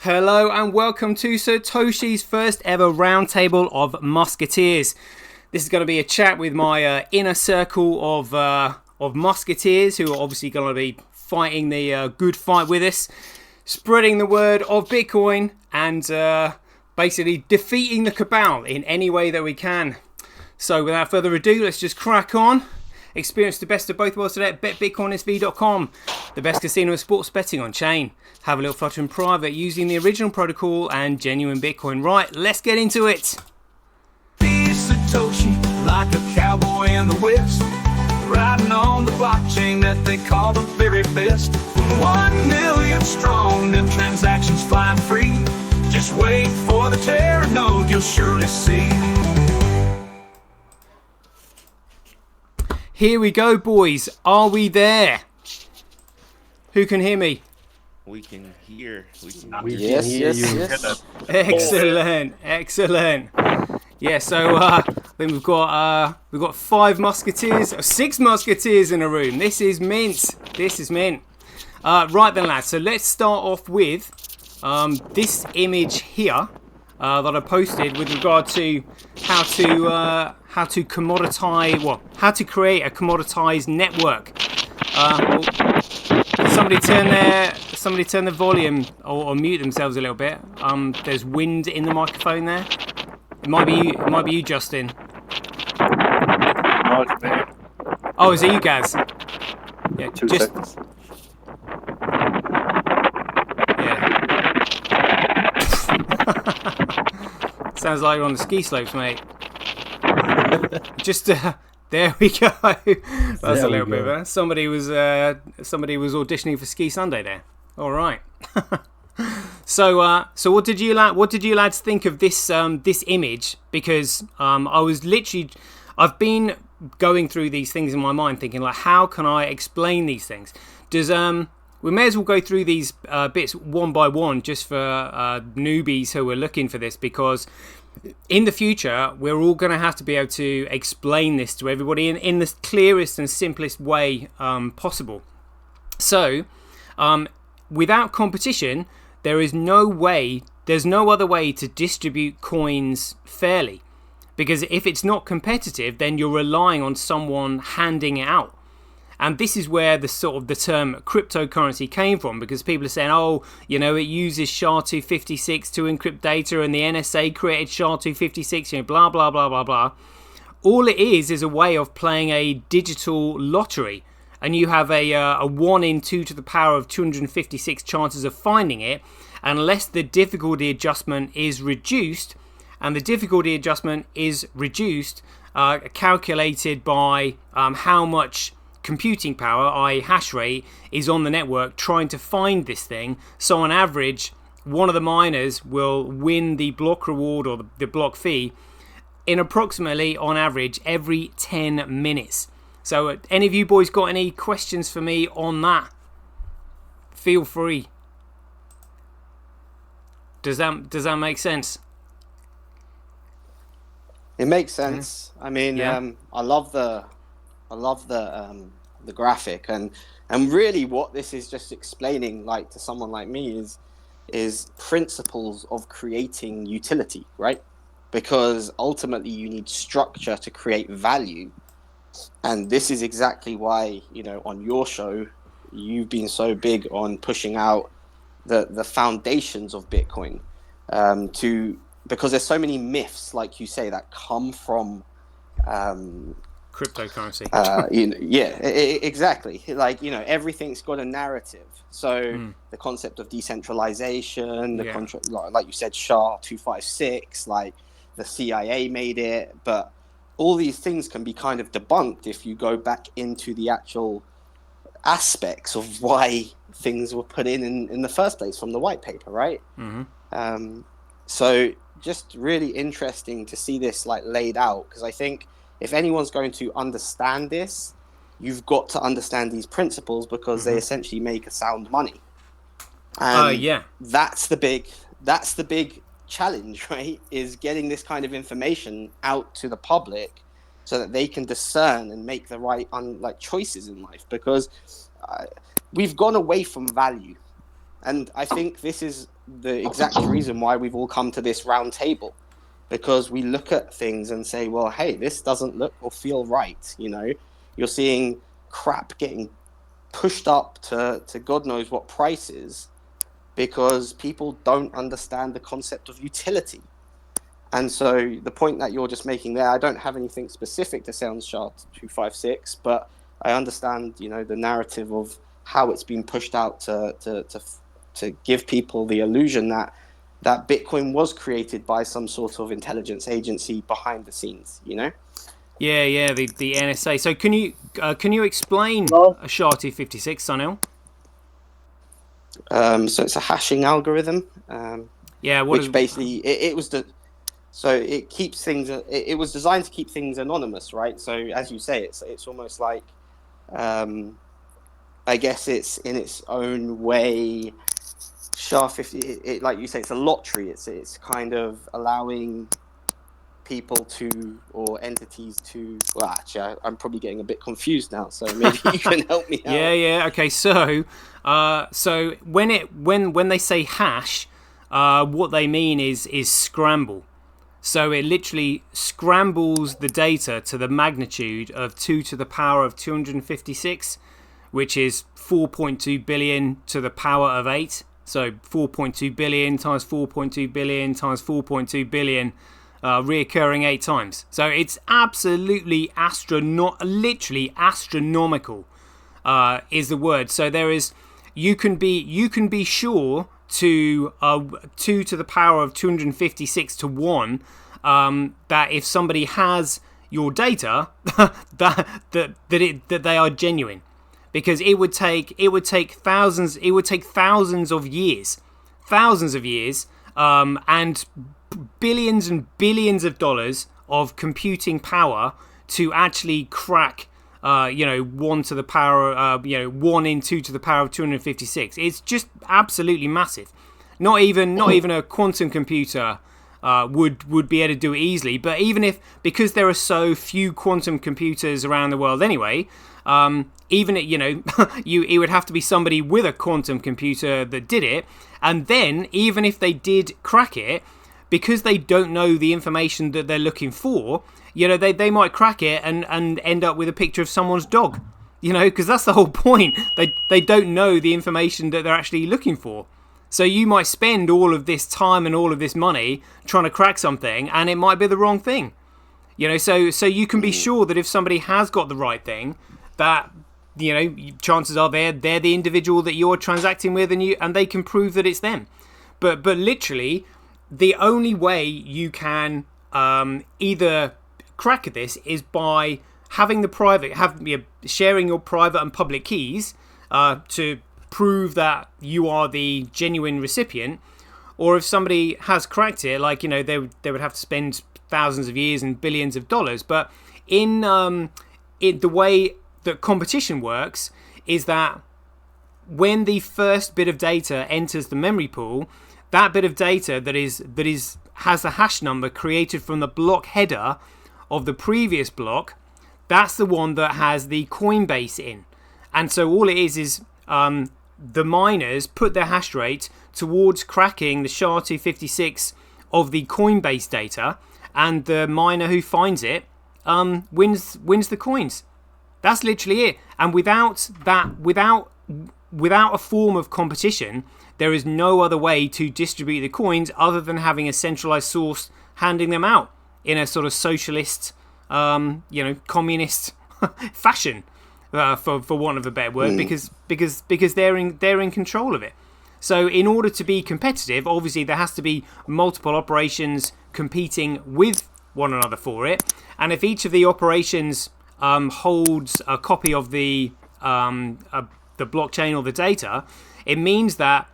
Hello and welcome to SirToshi's first ever roundtable of Musketeers. This is going to be a chat with my inner circle of Musketeers who are obviously going to be fighting the good fight with us, spreading the word of Bitcoin and basically defeating the cabal in any way that we can. So without further ado, let's just crack on. Experience the best of both worlds today at betbitcoinsv.com, the best casino of sports betting on chain. Have a little flutter in private using the original protocol and genuine Bitcoin. Right, let's get into it. Be Satoshi, like a cowboy in the West, riding on the blockchain that they call the very best. 1 million strong, and transactions flying free. Just wait for the terror node, you'll surely see. Here we go, boys. Are we there? Who can hear me? We can hear. Yes. Excellent. Yeah, so I think we've got 5 musketeers, 6 musketeers in a room. This is mint. Right then, lads. So let's start off with this image here that I posted with regard to how to create a commoditized network. Somebody turn the volume or mute themselves a little bit. There's wind in the microphone there. It might be you, Justin. No, it's me. Oh, is it you, Gaz? Yeah, 2 seconds. Yeah. Sounds like you're on the ski slopes, mate. Just there we go. That's a little bit better. Somebody was auditioning for Ski Sunday there. All right. So what did you lads think of this image? Because I've been going through these things in my mind, thinking like, how can I explain these things? We may as well go through these bits one by one, just for newbies who are looking for this, because in the future we're all going to have to be able to explain this to everybody in the clearest and simplest way possible. So without competition, there's no other way to distribute coins fairly, because if it's not competitive, then you're relying on someone handing it out. And this is where the term cryptocurrency came from, because people are saying, it uses SHA-256 to encrypt data, and the NSA created SHA-256, blah blah blah blah blah. All it is a way of playing a digital lottery, and you have a 1 in 10 to the power of 256 chances of finding it, unless the difficulty adjustment is reduced, and the difficulty adjustment is reduced, calculated by how much computing power, i.e. hash rate, is on the network trying to find this thing. So on average, one of the miners will win the block reward or the block fee in approximately, on average, every 10 minutes. So any of you boys got any questions for me on that? Feel free. Does that make sense? It makes sense. I mean, Yeah. I love the graphic, and really what this is just explaining, like, to someone like me, is principles of creating utility, right? Because ultimately you need structure to create value, and this is exactly why, on your show you've been so big on pushing out the foundations of Bitcoin, because there's so many myths, like you say, that come from Cryptocurrency. Exactly. Like, everything's got a narrative. So the concept of decentralization, like you said, SHA-256, like the CIA made it, but all these things can be kind of debunked if you go back into the actual aspects of why things were put in the first place from the white paper, right? Mm-hmm. So just really interesting to see this like laid out, because I think if anyone's going to understand this, you've got to understand these principles, because they essentially make a sound money. And that's the big challenge, right? Is getting this kind of information out to the public so that they can discern and make the right choices in life, because we've gone away from value. And I think this is the exact reason why we've all come to this round table, because we look at things and say, well, hey, this doesn't look or feel right. You know, you're seeing crap getting pushed up to God knows what prices because people don't understand the concept of utility. And so the point that you're just making there, I don't have anything specific to say on SHA-256, but I understand, you know, the narrative of how it's been pushed out to give people the illusion that Bitcoin was created by some sort of intelligence agency behind the scenes, you know? Yeah, the NSA. So can you explain a SHA-256, Sunil? So it's a hashing algorithm. Basically it was so it keeps things. It was designed to keep things anonymous, right? So as you say, it's almost like, I guess it's in its own way. SHA-50, like you say, it's a lottery. It's kind of allowing people to, or entities to. Well, actually, I'm probably getting a bit confused now. So maybe you can help me out. Yeah. Okay. So when they say hash, what they mean is scramble. So it literally scrambles the data to the magnitude of 2 to the power of 256, which is 4.2 billion to the power of 8. So 4.2 billion times 4.2 billion times 4.2 billion, reoccurring 8 times. So it's absolutely literally astronomical, is the word. So there is, you can be sure to 2 to the power of 256 to 1, that if somebody has your data, that they are genuine, because it would take thousands of years, and billions and billions of dollars of computing power to actually crack 1 to the power, 1 in 2 to the power of 256. It's just absolutely massive. Not even a quantum computer would be able to do it easily. But because there are so few quantum computers around the world anyway, it would have to be somebody with a quantum computer that did it. And then even if they did crack it, because they don't know the information that they're looking for, they might crack it and end up with a picture of someone's dog, because that's the whole point. They don't know the information that they're actually looking for. So you might spend all of this time and all of this money trying to crack something, and it might be the wrong thing. So you can be sure that if somebody has got the right thing, that chances are they're the individual that you're transacting with, and they can prove that it's them. But literally, the only way you can either crack this is by having sharing your private and public keys to prove that you are the genuine recipient, or if somebody has cracked it, they would have to spend thousands of years and billions of dollars. But in the way that competition works is that when the first bit of data enters the memory pool, that bit of data that has the hash number created from the block header of the previous block, that's the one that has the Coinbase in. And so all it is the miners put their hash rate towards cracking the SHA-256 of the Coinbase data, and the miner who finds it wins the coins. That's literally it. And without a form of competition, there is no other way to distribute the coins other than having a centralized source handing them out in a sort of socialist, communist fashion, for want of a better word, because they're in control of it. So in order to be competitive, obviously there has to be multiple operations competing with one another for it. And if each of the operations holds a copy of the blockchain or the data, it means that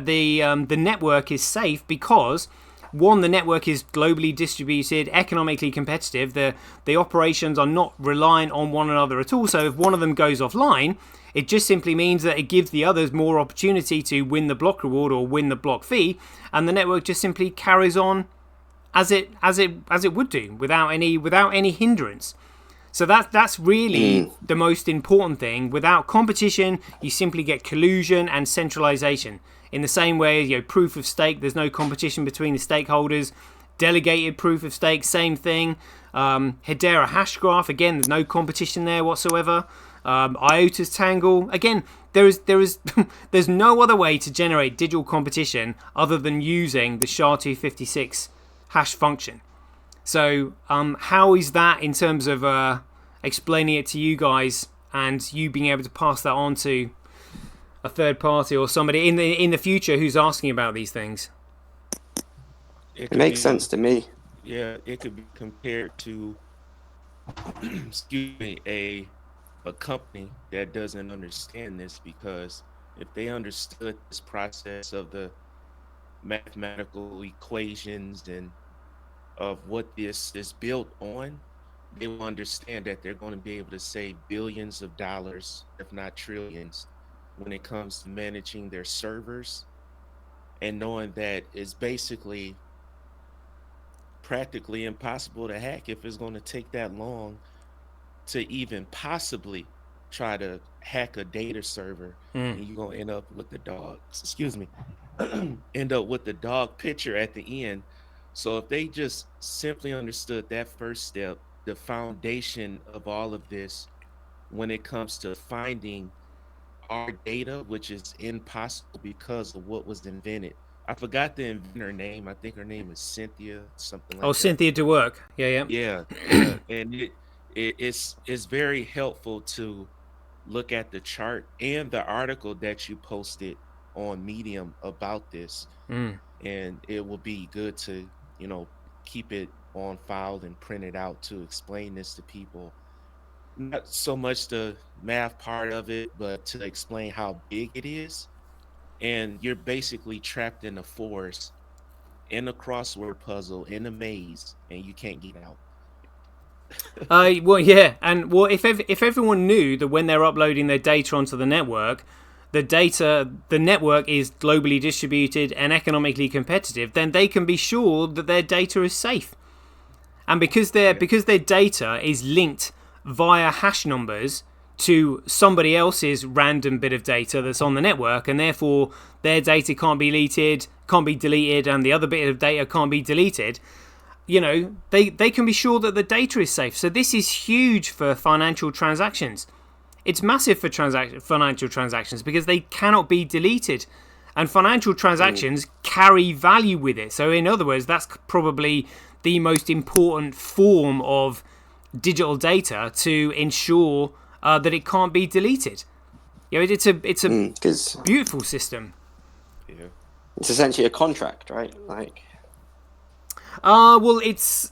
the network is safe because, one, the network is globally distributed, economically competitive. The operations are not reliant on one another at all. So if one of them goes offline, it just simply means that it gives the others more opportunity to win the block reward or win the block fee, and the network just simply carries on as it would do without any hindrance. So that's really the most important thing. Without competition, you simply get collusion and centralization. In the same way, proof of stake, there's no competition between the stakeholders. Delegated proof of stake, same thing. Hedera hash graph, again, there's no competition there whatsoever. IOTA's Tangle, again, there's no other way to generate digital competition other than using the SHA-256 hash function. So how is that in terms of explaining it to you guys and you being able to pass that on to a third party or somebody in the future who's asking about these things? It makes sense to me. Yeah, it could be compared to, excuse me, a company that doesn't understand this, because if they understood this process of the mathematical equations and of what this is built on, they will understand that they're going to be able to save billions of dollars, if not trillions, when it comes to managing their servers, and knowing that it's basically practically impossible to hack if it's going to take that long to even possibly try to hack a data server. And you're going to end up with the dog, excuse me, end up with the dog picture at the end. So if they just simply understood that first step, the foundation of all of this, when it comes to finding our data, which is impossible because of what was invented. I forgot the inventor name. I think her name is Cynthia, something like that. Oh, Cynthia DeWerk. Yeah. And it's very helpful to look at the chart and the article that you posted on Medium about this. And it will be good to, keep it on file and print it out to explain this to people. Not so much the math part of it, but to explain how big it is. And you're basically trapped in a forest, in a crossword puzzle, in a maze, and you can't get out. Well, yeah, and if everyone knew that when they're uploading their data onto the network is globally distributed and economically competitive, then they can be sure that their data is safe. And because their data is linked via hash numbers to somebody else's random bit of data that's on the network, and therefore their data can't be deleted, and the other bit of data can't be deleted, they can be sure that the data is safe. So this is huge for financial transactions. It's massive for financial transactions because they cannot be deleted, and financial transactions carry value with it. So in other words, that's probably the most important form of digital data to ensure that it can't be deleted. It's a beautiful system. Yeah, it's essentially a contract, right? Well, it's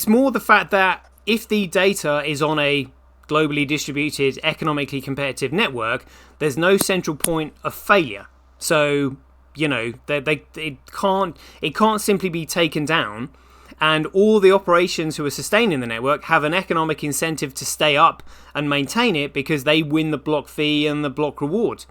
more the fact that if the data is on a globally distributed, economically competitive network, there's no central point of failure. So it can't simply be taken down. And all the operations who are sustaining the network have an economic incentive to stay up and maintain it because they win the block fee and the block reward.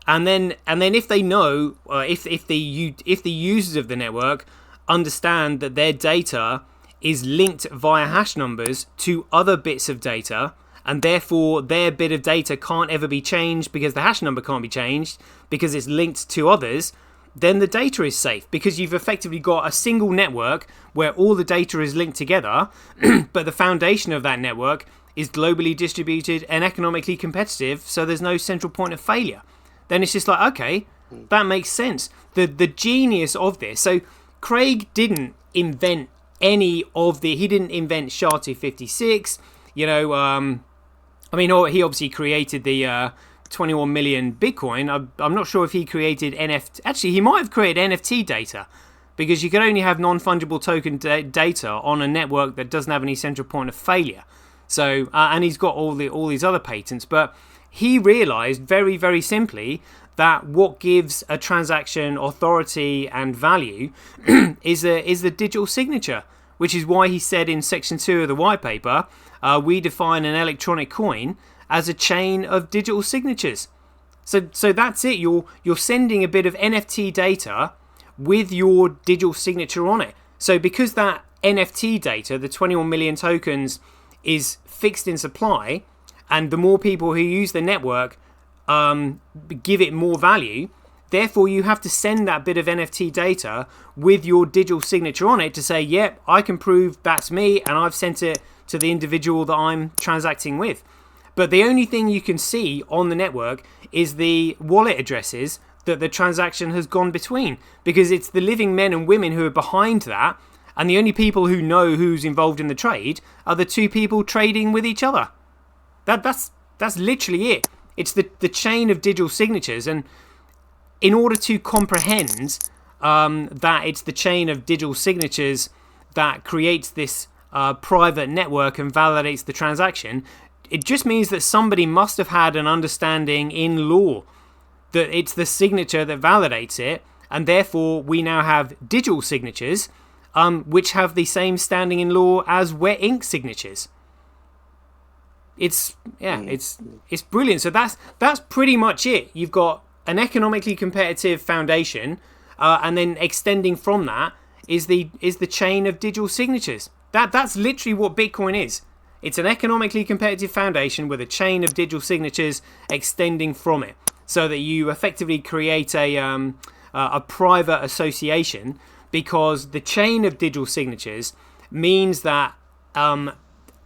And then if they know, if the users of the network understand that their data is linked via hash numbers to other bits of data, and therefore their bit of data can't ever be changed because the hash number can't be changed because it's linked to others, then the data is safe because you've effectively got a single network where all the data is linked together, but the foundation of that network is globally distributed and economically competitive, so there's no central point of failure. Then it's just like, okay, that makes sense. The genius of this, so Craig didn't invent he didn't invent SHA-256, he obviously created the 21 million Bitcoin. I'm not sure if he created NFT. Actually, he might have created NFT data, because you can only have non-fungible token data on a network that doesn't have any central point of failure. So, and he's got all these other patents, but he realized very, very simply that what gives a transaction authority and value is the digital signature, which is why he said in section 2 of the white paper, we define an electronic coin as a chain of digital signatures. So that's it. You're sending a bit of NFT data with your digital signature on it. So because that NFT data, the 21 million tokens, is fixed in supply, and the more people who use the network give it more value, therefore you have to send that bit of NFT data with your digital signature on it to say, yep, I can prove that's me and I've sent it to the individual that I'm transacting with. But the only thing you can see on the network is the wallet addresses that the transaction has gone between, because it's the living men and women who are behind that, and the only people who know who's involved in the trade are the two people trading with each other. That's literally it. It's the chain of digital signatures, and in order to comprehend that it's the chain of digital signatures that creates this private network and validates the transaction, it just means that somebody must have had an understanding in law that it's the signature that validates it, and therefore we now have digital signatures which have the same standing in law as wet ink signatures. It's brilliant. So that's pretty much it. You've got an economically competitive foundation, and then extending from that is the chain of digital signatures. That's literally what Bitcoin is. It's an economically competitive foundation with a chain of digital signatures extending from it, so that you effectively create a private association, because the chain of digital signatures means that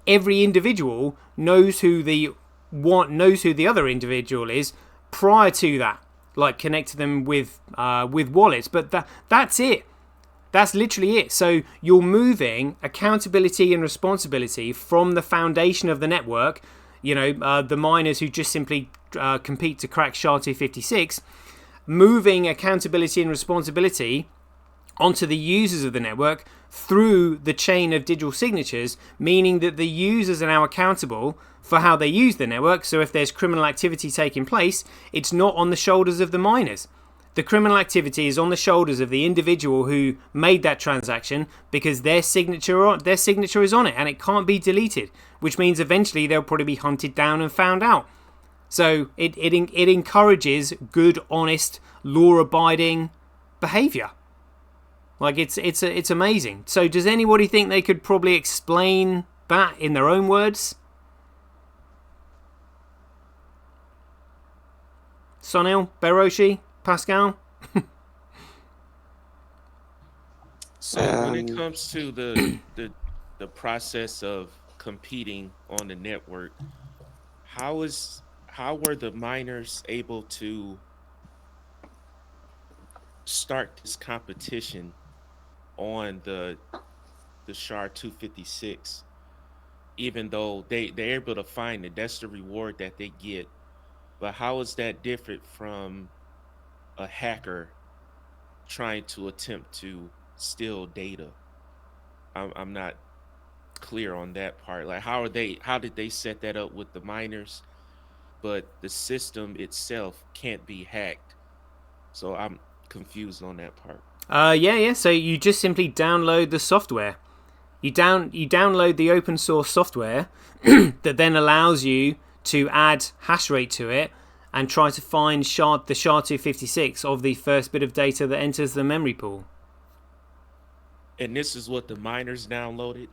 every individual knows who the other individual is prior to that, like connect them with wallets. But that's it. That's literally it. So you're moving accountability and responsibility from the foundation of the network, the miners who just simply compete to crack SHA-256, moving accountability and responsibility onto the users of the network through the chain of digital signatures, meaning that the users are now accountable for how they use the network. So if there's criminal activity taking place, it's not on the shoulders of the miners. The criminal activity is on the shoulders of the individual who made that transaction, because their signature is on it and it can't be deleted, which means eventually they'll probably be hunted down and found out. So it encourages good, honest, law-abiding behavior. Like it's amazing. So does anybody think they could probably explain that in their own words? Sonil, Beroshi, Pascal? So when it comes to the process of competing on the network, how were the miners able to start this competition on the SHA-256, even though they're able to find it? That's the reward that they get. But how is that different from a hacker trying to attempt to steal data? I'm not clear on that part. Like, how did they set that up with the miners, but the system itself can't be hacked? So I'm confused on that part. Yeah. So you just simply download the software. You download the open source software that then allows you to add hash rate to it and try to find the SHA-256 of the first bit of data that enters the memory pool. And this is what the miners downloaded?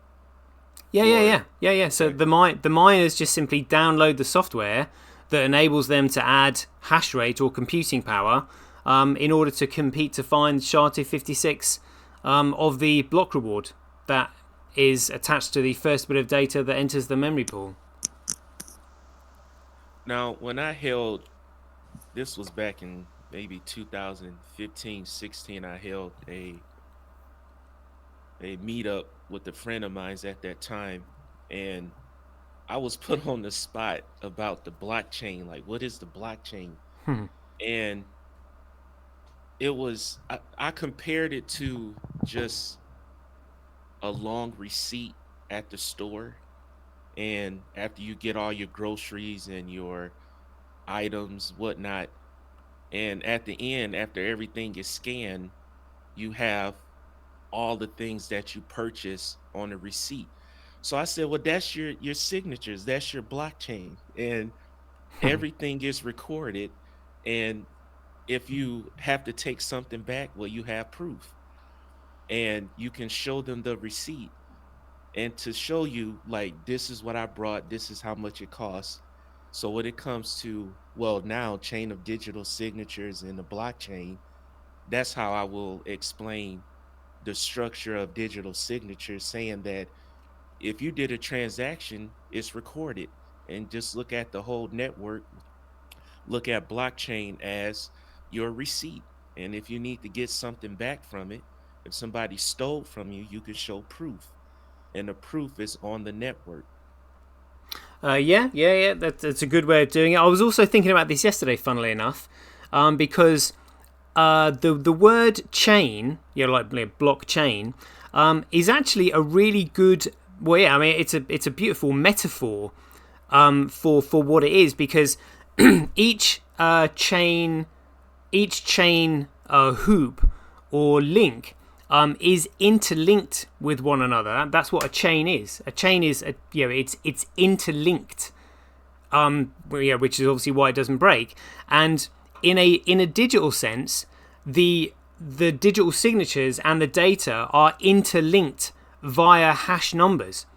Yeah. So the miners just simply download the software that enables them to add hash rate or computing power in order to compete to find SHA-256 of the block reward that is attached to the first bit of data that enters the memory pool. Now, when I held, this was back in maybe 2015, 16, I held a meetup with a friend of mine at that time, and I was put on the spot about the blockchain. Like, what is the blockchain? And it was, I compared it to just a long receipt at the store. And after you get all your groceries and your items, whatnot, and at the end, after everything is scanned, you have all the things that you purchase on the receipt. So I said, well, that's your signatures, that's your blockchain, and everything is recorded. And if you have to take something back, well, you have proof, and you can show them the receipt, and to show you, like, this is what I brought, this is how much it costs. So when it comes to, well, now chain of digital signatures in the blockchain, that's how I will explain the structure of digital signatures, saying that if you did a transaction, it's recorded. And just look at the whole network, look at blockchain as your receipt. And if you need to get something back from it, if somebody stole from you, you can show proof. And the proof is on the network. Yeah. That's a good way of doing it. I was also thinking about this yesterday, funnily enough, because the word chain, like blockchain, is actually a really good. Well, yeah, I mean it's a beautiful metaphor for what it is, because each chain hoop or link is interlinked with one another. That's what a chain is. A chain is it's interlinked. Which is obviously why it doesn't break. And in a digital sense, the digital signatures and the data are interlinked via hash numbers.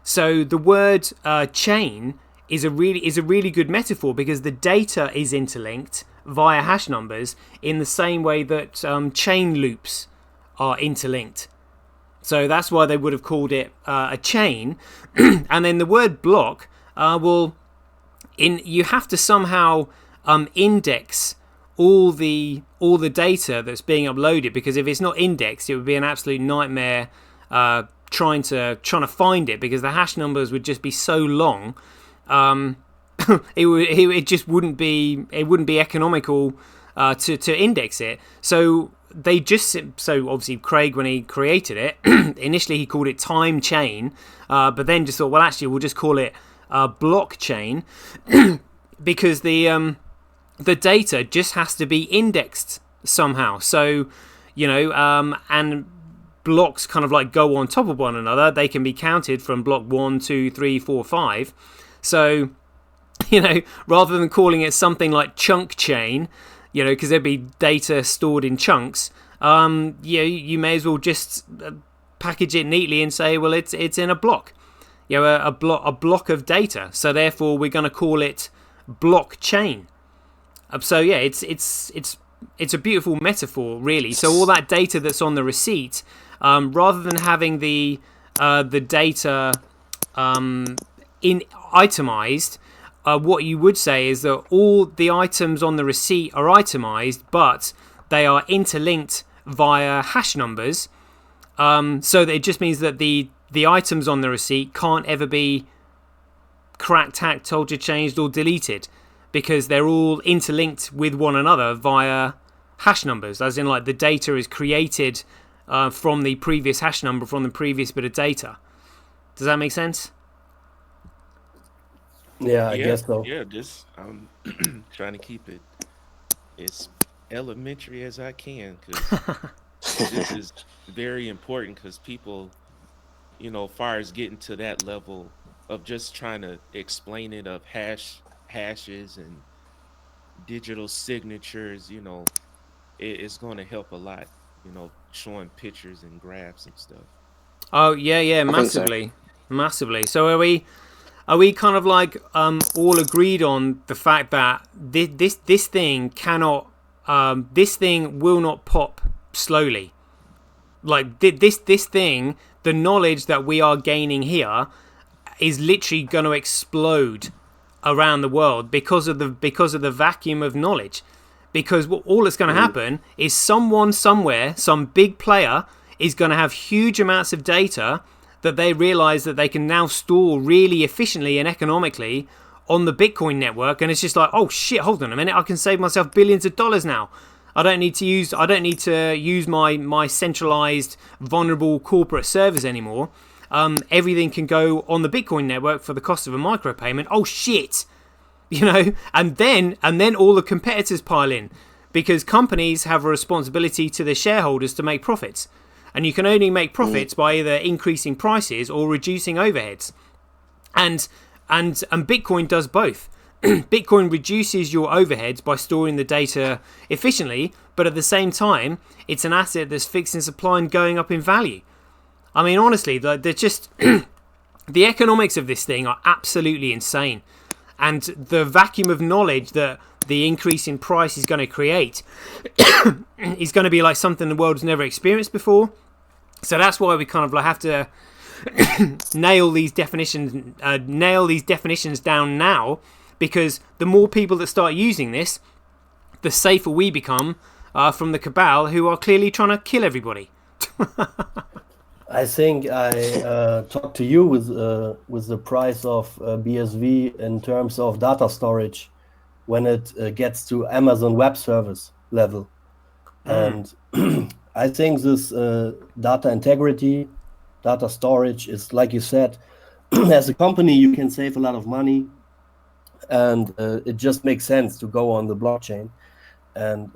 So the word chain is a really good metaphor, because the data is interlinked via hash numbers in the same way that chain loops are interlinked. So that's why they would have called it a chain. And then the word block, you have to somehow index all the data that's being uploaded, because if it's not indexed, it would be an absolute nightmare trying to find it, because the hash numbers would just be so long. It just wouldn't be economical to index it. So obviously Craig, when he created it, initially he called it time chain, but then just thought, well, actually we'll just call it blockchain, because the data just has to be indexed somehow. So and blocks kind of like go on top of one another. They can be counted from block 1, 2, 3, 4, 5. So rather than calling it something like chunk chain, because there'd be data stored in chunks, you may as well just package it neatly and say, well, it's in a block, a block of data. So therefore, we're going to call it blockchain. So yeah, it's a beautiful metaphor, really. So all that data that's on the receipt, rather than having the data in itemized, what you would say is that all the items on the receipt are itemized, but they are interlinked via hash numbers. So that it just means that the items on the receipt can't ever be cracked, hacked, altered, changed, or deleted, because they're all interlinked with one another via hash numbers, as in like the data is created from the previous hash number from the previous bit of data. Does that make sense? Yeah, I guess so. Yeah, just I'm trying to keep it as elementary as I can, because this is very important, because people, far as getting to that level of just trying to explain it, of hashes and digital signatures, it's going to help a lot, showing pictures and graphs and stuff. Oh yeah, massively. So are we kind of like all agreed on the fact that this thing cannot, this thing will not pop slowly? Like this thing, the knowledge that we are gaining here is literally going to explode around the world because of the vacuum of knowledge. Because all that's going to happen is someone somewhere, some big player, is going to have huge amounts of data that they realize that they can now store really efficiently and economically on the Bitcoin network, and it's just like, oh shit, hold on a minute, I can save myself billions of dollars now. I don't need to use my centralized vulnerable corporate servers anymore. Everything can go on the Bitcoin network for the cost of a micropayment. Oh shit. And then all the competitors pile in, because companies have a responsibility to their shareholders to make profits. And you can only make profits by either increasing prices or reducing overheads. And Bitcoin does both. Bitcoin reduces your overheads by storing the data efficiently, but at the same time, it's an asset that's fixed in supply and going up in value. I mean, honestly, they're just the economics of this thing are absolutely insane. and the vacuum of knowledge that the increase in price is going to create is going to be like something the world's never experienced before. So that's why we kind of like have to nail these definitions down now, because the more people that start using this, the safer we become from the cabal, who are clearly trying to kill everybody. I think I talked to you with the price of BSV in terms of data storage when it gets to Amazon Web Service level. And I think this data integrity, data storage is, like you said, as a company, you can save a lot of money, and it just makes sense to go on the blockchain, and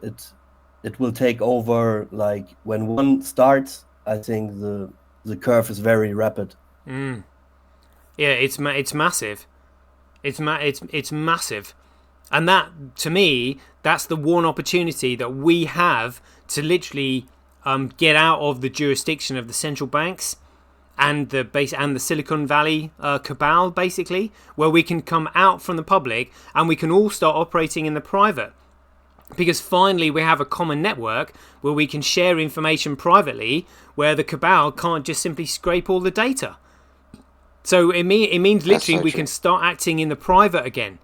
it will take over. Like when one starts, I think the curve is very rapid. Yeah, it's massive. It's massive, and that, to me, that's the one opportunity that we have to literally get out of the jurisdiction of the central banks and the Silicon Valley cabal, basically, where we can come out from the public and we can all start operating in the private. Because finally we have a common network where we can share information privately, where the cabal can't just simply scrape all the data. So it means literally we can start acting in the private again,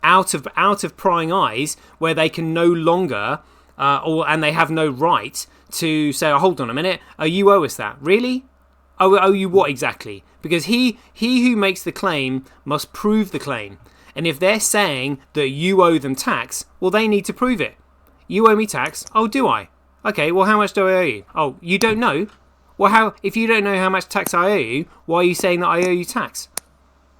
out of prying eyes, where they can no longer and they have no right to say, oh, hold on a minute, oh, you owe us that. Really? Oh, you what exactly? Because he who makes the claim must prove the claim. And if they're saying that you owe them tax, well, they need to prove it. You owe me tax. Oh, do I? Okay, well, how much do I owe you? Oh, you don't know? Well, how? If you don't know how much tax I owe you, why are you saying that I owe you tax?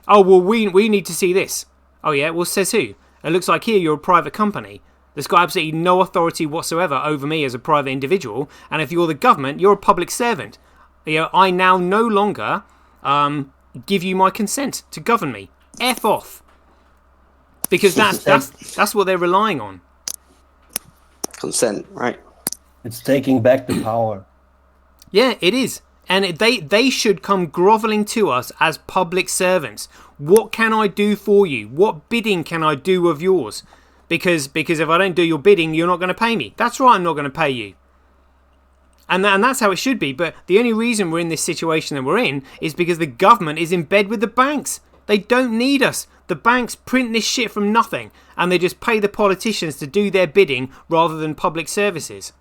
Oh, well, we need to see this. Oh, yeah? Well, says who? It looks like here you're a private company that's got absolutely no authority whatsoever over me as a private individual. And if you're the government, you're a public servant. You know, I now no longer give you my consent to govern me. F off. Because that's what they're relying on. Consent, right? It's taking back the power. Yeah, it is. And they should come grovelling to us as public servants. What can I do for you? What bidding can I do of yours? Because if I don't do your bidding, you're not going to pay me. That's right, I'm not going to pay you. And that's how it should be. But the only reason we're in this situation that we're in is because the government is in bed with the banks. They don't need us. The banks print this shit from nothing, and they just pay the politicians to do their bidding rather than public services.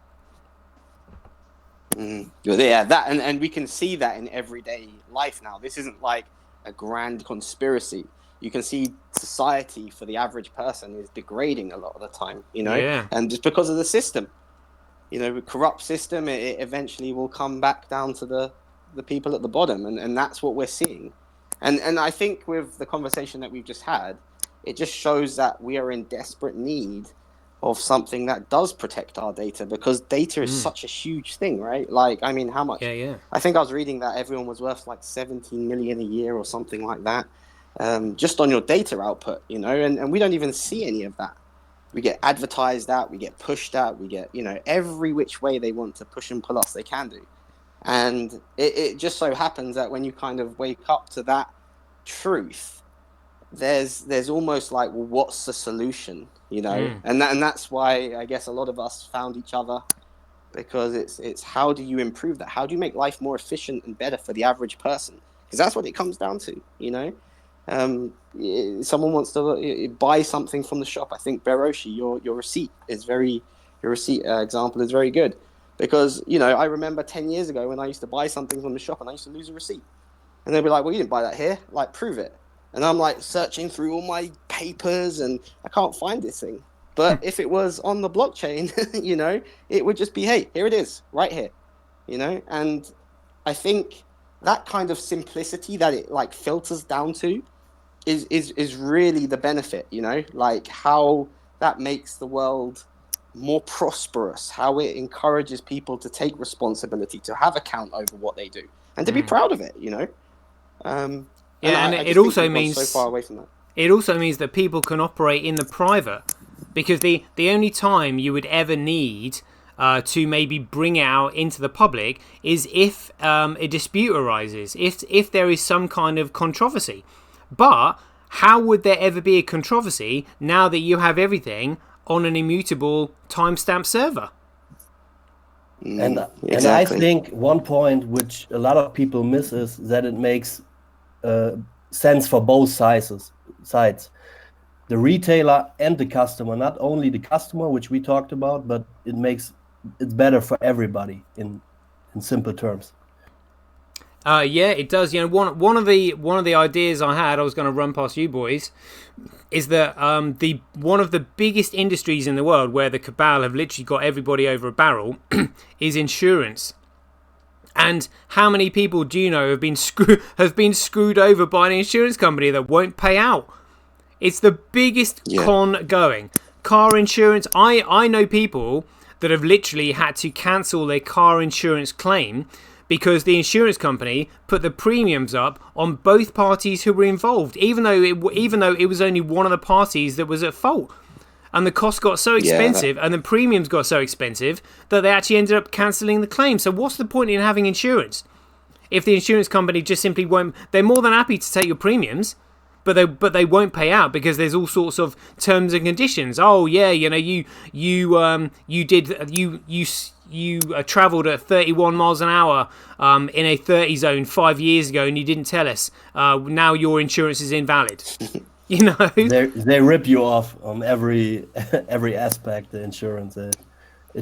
Yeah, that and we can see that in everyday life now. This isn't like a grand conspiracy. You can see society for the average person is degrading a lot of the time, you know, and just because of the system, you know, a corrupt system, it eventually will come back down to the people at the bottom, and that's what we're seeing. And I think with the conversation that we've just had, it just shows that we are in desperate need of something that does protect our data, because data is such a huge thing, right? Like, I mean, how much? Yeah. I think I was reading that everyone was worth like 17 million a year or something like that, just on your data output, you know, and we don't even see any of that. We get advertised at, we get pushed at, we get, you know, every which way they want to push and pull us, they can do. And it just so happens that when you kind of wake up to that truth, there's almost like, well, what's the solution, you know? And that's why I guess a lot of us found each other, because it's how do you improve that? How do you make life more efficient and better for the average person? Because that's what it comes down to, you know? Someone wants to buy something from the shop. I think Beroshi, your receipt example is very good. Because, you know, I remember 10 years ago when I used to buy something from the shop and I used to lose a receipt. And they'd be like, well, you didn't buy that here. Like, prove it. And I'm like searching through all my papers and I can't find this thing. But if it was on the blockchain, you know, it would just be, hey, here it is, right here. You know, and I think that kind of simplicity that it like filters down to is really the benefit, you know, like how that makes the world more prosperous, how it encourages people to take responsibility, to have account over what they do, and to be proud of it, you know. And it also means so far away from that. It also means that people can operate in the private, because the only time you would ever need to maybe bring it out into the public is if a dispute arises, if there is some kind of controversy. But how would there ever be a controversy now that you have everything on an immutable timestamp server? And I Exactly. think one point which a lot of people miss is that it makes sense for both sides, the retailer and the customer. Not only the customer, which we talked about, but it's better for everybody in simple terms. Yeah, it does. You know, one of the ideas I was going to run past you boys, is that the one of the biggest industries in the world where the cabal have literally got everybody over a barrel is insurance. And how many people do you know have been screwed over by an insurance company that won't pay out? It's the biggest con going. Car insurance. I know people that have literally had to cancel their car insurance claim because the insurance company put the premiums up on both parties who were involved, even though it was only one of the parties that was at fault. And the cost got so expensive and the premiums got so expensive that they actually ended up cancelling the claim. So what's the point in having insurance if the insurance company just simply won't? They're more than happy to take your premiums, but they won't pay out because there's all sorts of terms and conditions. Oh yeah, you know, you travelled at 31 miles an hour in a 30 zone 5 years ago and you didn't tell us. Now your insurance is invalid. You know, they rip you off on every aspect. The insurance, it's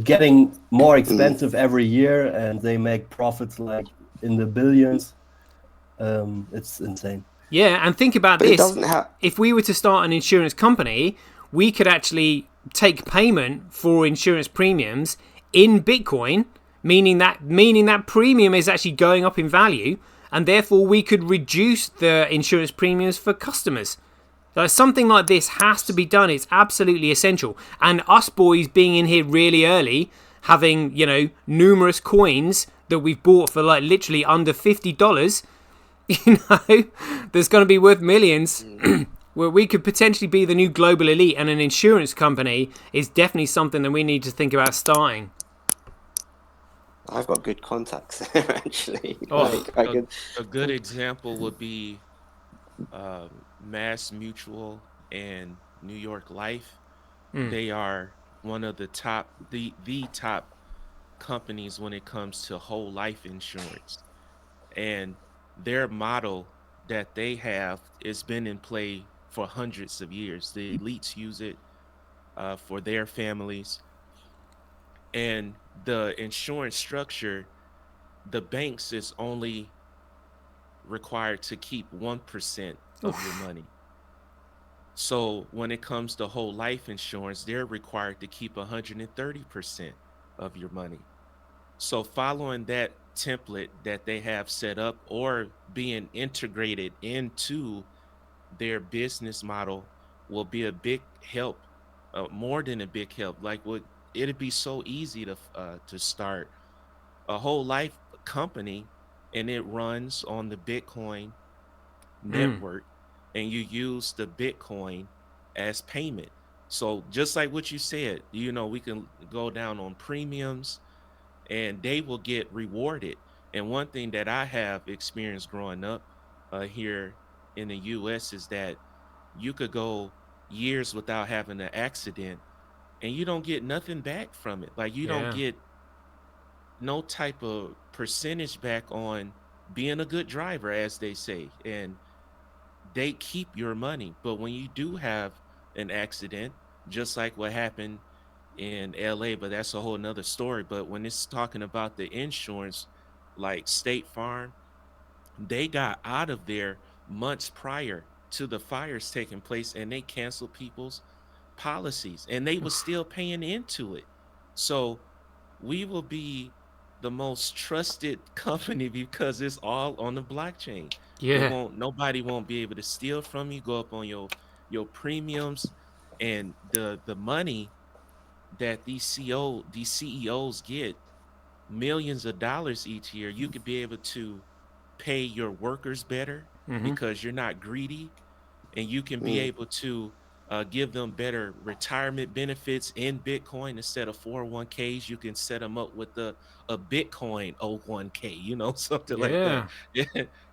getting more expensive every year, and they make profits like in the billions. It's insane. Yeah, and think about this. If we were to start an insurance company, we could actually take payment for insurance premiums in Bitcoin, meaning that premium is actually going up in value, and therefore we could reduce the insurance premiums for customers. Something like this has to be done. It's absolutely essential. And us boys being in here really early, having, you know, numerous coins that we've bought for like literally under $50, you know, that's going to be worth millions. Where we could potentially be the new global elite, and an insurance company is definitely something that we need to think about starting. I've got good contacts there, actually. A good example would be Mass Mutual and New York Life. They are one of the top companies when it comes to whole life insurance, and their model that they have has been in play for hundreds of years. The elites use it for their families, and the insurance structure, the banks is only required to keep 1% of your money. So when it comes to whole life insurance, they're required to keep 130% of your money. So following that template that they have set up or being integrated into their business model will be a big help, more than a big help. Like it'd be so easy to start a whole life company, and it runs on the Bitcoin network, and you use the Bitcoin as payment. So just like what you said, you know, we can go down on premiums and they will get rewarded. And one thing that I have experienced growing up here in the US is that you could go years without having an accident and you don't get nothing back from it. Like you don't get no type of percentage back on being a good driver, as they say, and they keep your money. But when you do have an accident, just like what happened in LA, but that's a whole nother story. But when it's talking about the insurance, like State Farm, they got out of there months prior to the fires taking place, and they canceled people's policies, and they were still paying into it. So we will be the most trusted company because it's all on the blockchain. Nobody won't be able to steal from you, go up on your premiums, and the money that these CEOs get, millions of dollars each year. You could be able to pay your workers better because you're not greedy, and you can be able to give them better retirement benefits in Bitcoin instead of 401ks. You can set them up with a Bitcoin 01k, you know, something like that.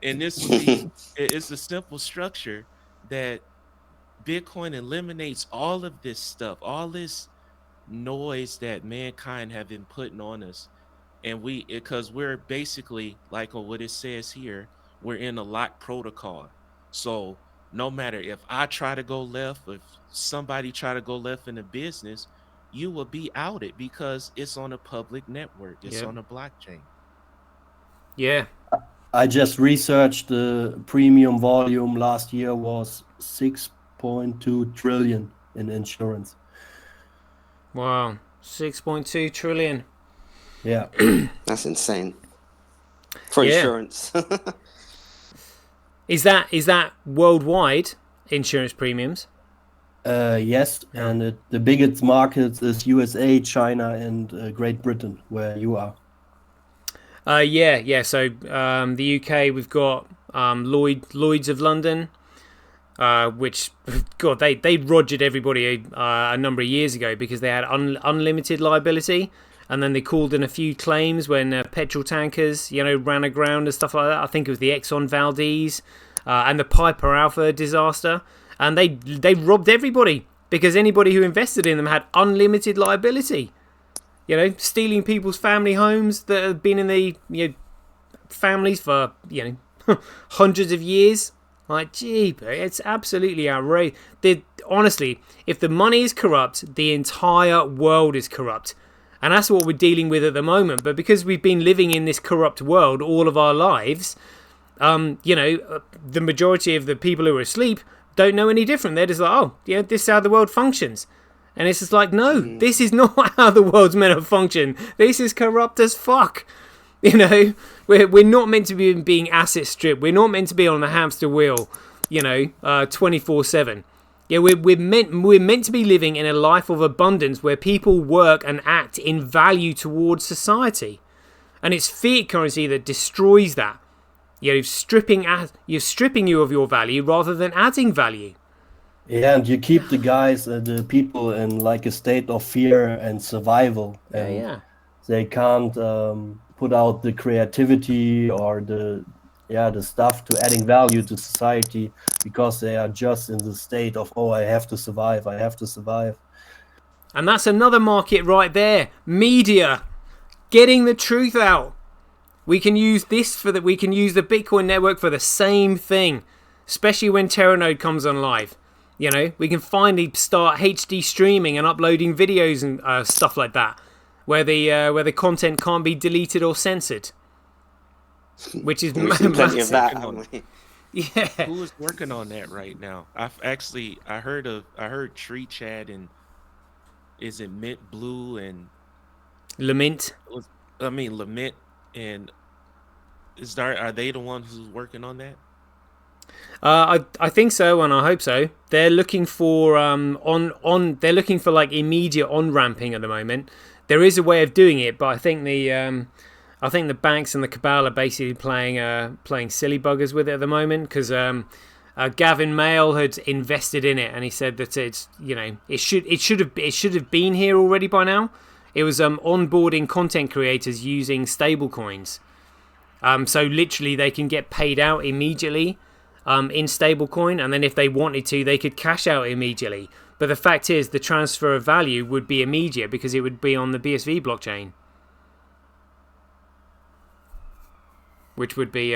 And this would be, it's a simple structure that Bitcoin eliminates all of this stuff, all this noise that mankind have been putting on us. And because we're basically, like on what it says here, we're in a lock protocol. So no matter if I try to go left, if somebody try to go left in a business, you will be outed because it's on a public network. It's on a blockchain. Yeah. I just researched the premium volume last year was 6.2 trillion in insurance. Wow. 6.2 trillion. Yeah. That's insane. For insurance. Is that worldwide insurance premiums? Yes, and the biggest markets is USA, China, and Great Britain, where you are. Yeah. So the UK, we've got Lloyd's of London, which, God, they rogered everybody a number of years ago because they had unlimited liability, and then they called in a few claims when petrol tankers, ran aground and stuff like that. I think it was the Exxon Valdez and the Piper Alpha disaster, and they robbed everybody because anybody who invested in them had unlimited liability. Stealing people's family homes that have been in the families for hundreds of years. Like, gee, it's absolutely outrageous. Honestly, if the money is corrupt, the entire world is corrupt, and that's what we're dealing with at the moment. But because we've been living in this corrupt world all of our lives, the majority of the people who are asleep don't know any different. They're just like, oh, yeah, this is how the world functions. And it's just like, no, this is not how the world's meant to function. This is corrupt as fuck. We're not meant to be being asset stripped. We're not meant to be on the hamster wheel, 24/7. Yeah, we're meant to be living in a life of abundance where people work and act in value towards society. And it's fiat currency that destroys that. You're stripping you of your value rather than adding value. Yeah, and you keep the guys, the people in like a state of fear and survival. And they can't put out the creativity or the stuff to adding value to society because they are just in the state of, I have to survive. And that's another market right there. Media. Getting the truth out. We can use the Bitcoin network for the same thing, especially when Terranode comes on live. We can finally start HD streaming and uploading videos and stuff like that, where the content can't be deleted or censored, which is plenty of that, haven't we? Yeah. Who is working on that right now? I heard Tree Chat and is it Mint Blue and Lament? Lament and are they the ones who's working on that? I think so, and I hope so. They're looking for they're looking for like immediate on ramping at the moment. There is a way of doing it, but I think the banks and the cabal are basically playing silly buggers with it at the moment because Gavin Mail had invested in it, and he said that it's it should have been here already by now. It was onboarding content creators using stablecoins, so literally they can get paid out immediately. In stablecoin, and then if they wanted to, they could cash out immediately. But the fact is, the transfer of value would be immediate because it would be on the BSV blockchain, which would be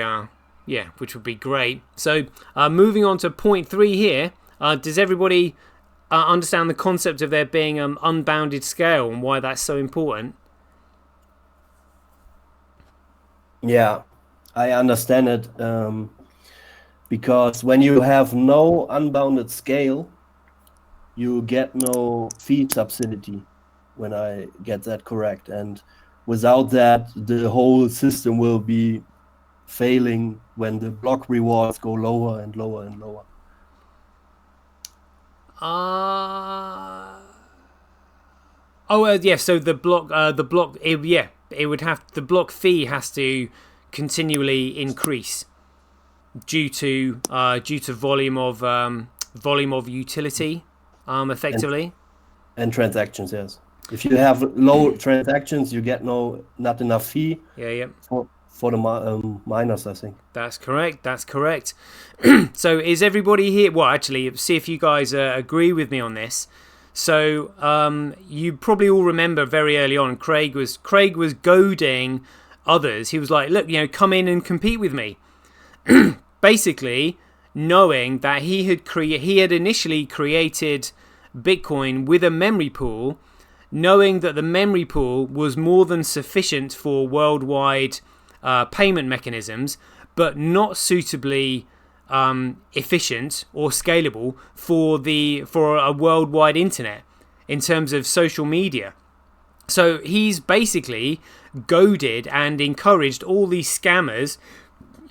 great. So, moving on to point 3 here. Does everybody understand the concept of there being unbounded scale and why that's so important? Yeah, I understand it. Because when you have no unbounded scale, you get no fee subsidy, when I get that correct. And without that, the whole system will be failing when the block rewards go lower and lower and lower. So the block fee has to continually increase due to volume of utility, effectively. And transactions, yes. If you have low transactions, you get not enough fee. Yeah. for the miners, I think. That's correct. That's correct. So is everybody here? Well, actually, see if you guys agree with me on this. So you probably all remember very early on, Craig was goading others. He was like, look, come in and compete with me. Basically, knowing that he had initially created Bitcoin with a memory pool, knowing that the memory pool was more than sufficient for worldwide payment mechanisms, but not suitably efficient or scalable for a worldwide internet in terms of social media. So he's basically goaded and encouraged all these scammers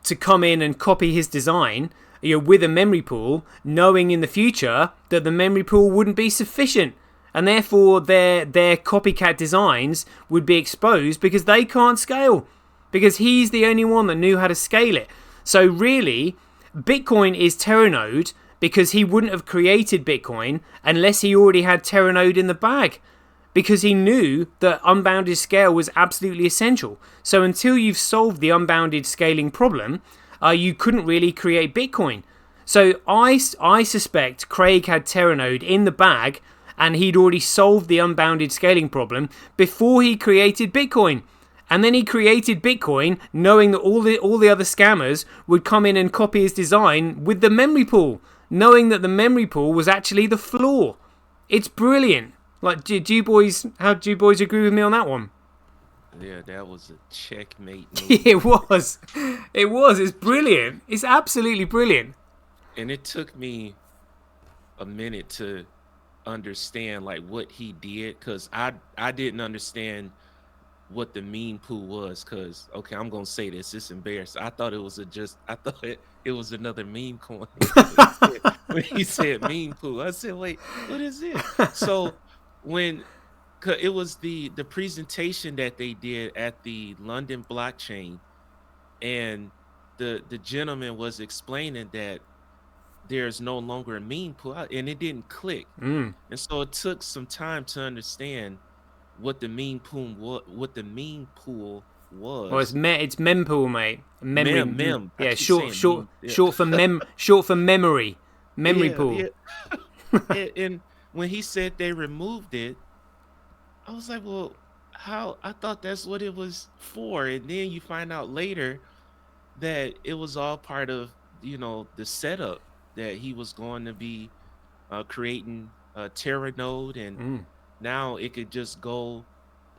to come in and copy his design, with a memory pool, knowing in the future that the memory pool wouldn't be sufficient, and therefore their copycat designs would be exposed because they can't scale, because he's the only one that knew how to scale it. So really, Bitcoin is Terranode because he wouldn't have created Bitcoin unless he already had Terranode in the bag, because he knew that unbounded scale was absolutely essential. So until you've solved the unbounded scaling problem, you couldn't really create Bitcoin. So I suspect Craig had Terranode in the bag, and he'd already solved the unbounded scaling problem before he created Bitcoin. And then he created Bitcoin knowing that all the other scammers would come in and copy his design with the memory pool, knowing that the memory pool was actually the flaw. It's brilliant. Like, do you boys agree with me on that one? Yeah, that was a checkmate move. It was. It's brilliant. It's absolutely brilliant. And it took me a minute to understand like what he did, because I didn't understand what the meme pool was, because okay, I'm gonna say this, it's embarrassing. I thought it was it was another meme coin. When he said meme pool, I said, wait, what is this? So when it was the presentation that they did at the London blockchain, and the gentleman was explaining that there's no longer a meme pool, and it didn't click. And so it took some time to understand what the meme pool was. Well, it's mempool, mate. Memory. Mem. Yeah, short for memory. Memory pool. Yeah. And when he said they removed it, I was like, well, how? I thought that's what it was for. And then you find out later that it was all part of, the setup that he was going to be creating a Terranode, and now it could just go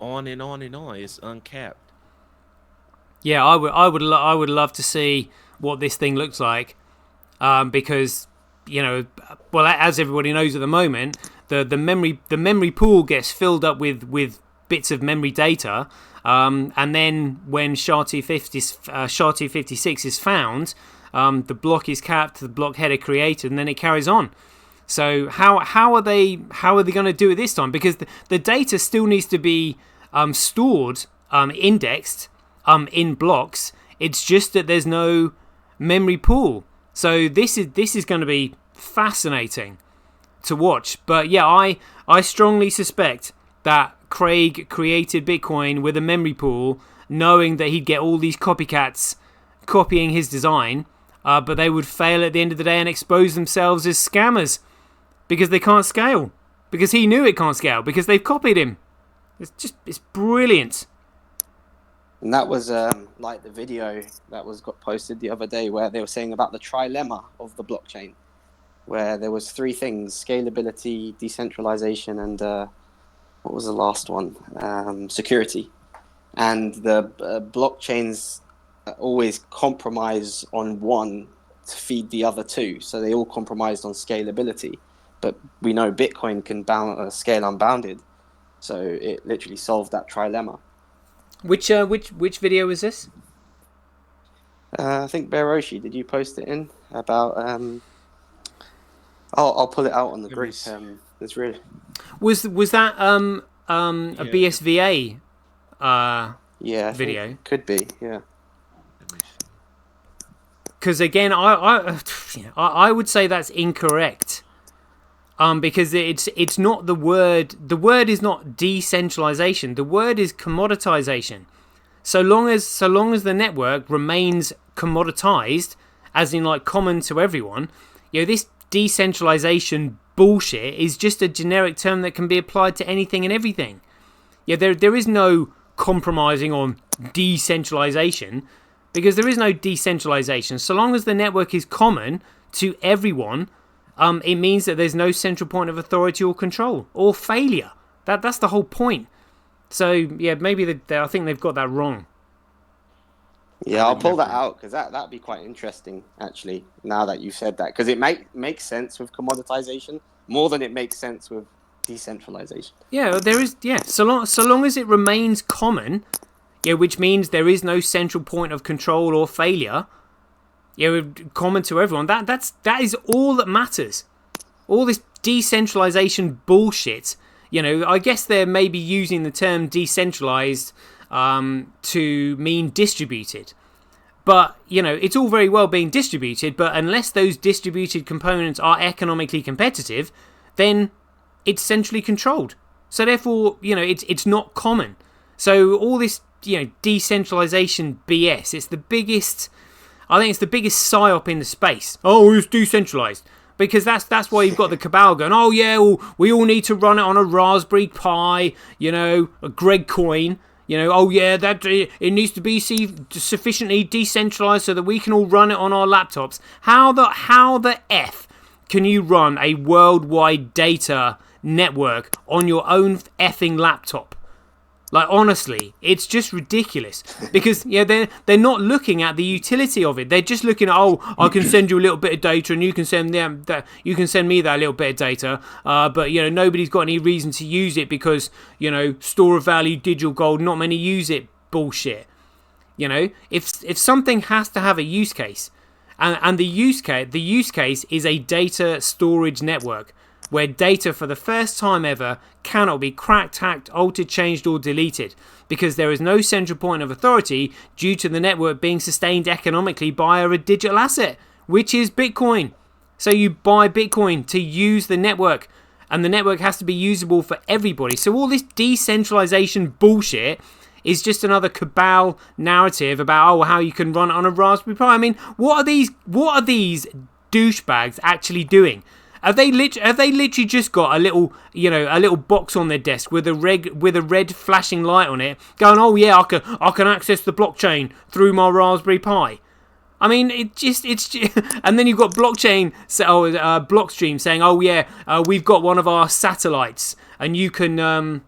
on and on and on. It's uncapped. Yeah, I would love to see what this thing looks like, because well, as everybody knows at the moment, the memory pool gets filled up with bits of memory data, and then when SHA-256 is found, the block is capped, the block header created, and then it carries on. So how are they going to do it this time? Because the data still needs to be stored, indexed in blocks. It's just that there's no memory pool. So this is going to be fascinating to watch. But yeah, I strongly suspect that Craig created Bitcoin with a memory pool, knowing that he'd get all these copycats copying his design, but they would fail at the end of the day and expose themselves as scammers because they can't scale. Because he knew it can't scale because they've copied him. It's brilliant. And that was like the video that got posted the other day where they were saying about the trilemma of the blockchain, where there was three things: scalability, decentralization, and what was the last one? Security. And the blockchains always compromise on one to feed the other two. So they all compromised on scalability. But we know Bitcoin can scale unbounded. So it literally solved that trilemma. Which video was this? I think Beroshi, did you post it in about? I'll pull it out on the group. It's really was that a BSVA video? Could be, yeah. Because again, I would say that's incorrect. Because it's not the word. The word is not decentralization. The word is commoditization. So long as the network remains commoditized, as in like common to everyone, this decentralization bullshit is just a generic term that can be applied to anything and everything. There is no compromising on decentralization, because there is no decentralization. So long as the network is common to everyone, it means that there's no central point of authority or control or failure. That's the whole point. So maybe I think they've got that wrong. Yeah, I'll pull that out because that'd be quite interesting, actually, now that you've said that. Because it makes sense with commoditization more than it makes sense with decentralization. Yeah, there is. Yeah, so long as it remains common, which means there is no central point of control or failure. Common to everyone. That is all that matters. All this decentralization bullshit. I guess they're maybe using the term decentralized to mean distributed. But, it's all very well being distributed, but unless those distributed components are economically competitive, then it's centrally controlled. So therefore, it's not common. So all this, decentralization BS, I think it's the biggest psyop in the space. Oh, it's decentralized. Because that's why you've got the cabal going, oh yeah, well, we all need to run it on a Raspberry Pi, a Greg coin, oh yeah, that it needs to be sufficiently decentralized so that we can all run it on our laptops. How the F can you run a worldwide data network on your own effing laptop? Like, honestly, it's just ridiculous. Because they're not looking at the utility of it. They're just looking at, I can send you a little bit of data, and you can send me that little bit of data. But nobody's got any reason to use it because store of value, digital gold, not many use it. Bullshit. If something has to have a use case, and the use case is a data storage network, where data for the first time ever cannot be cracked, hacked, altered, changed or deleted, because there is no central point of authority due to the network being sustained economically by a digital asset, which is Bitcoin. So you buy Bitcoin to use the network, and the network has to be usable for everybody. So all this decentralization bullshit is just another cabal narrative about how you can run it on a Raspberry Pi. I mean, what are these douchebags actually doing? Have they literally just got a little box on their desk with a red flashing light on it, going, oh yeah, I can access the blockchain through my Raspberry Pi? I mean, it's just, and then you've got Blockstream saying, oh yeah, we've got one of our satellites, and you can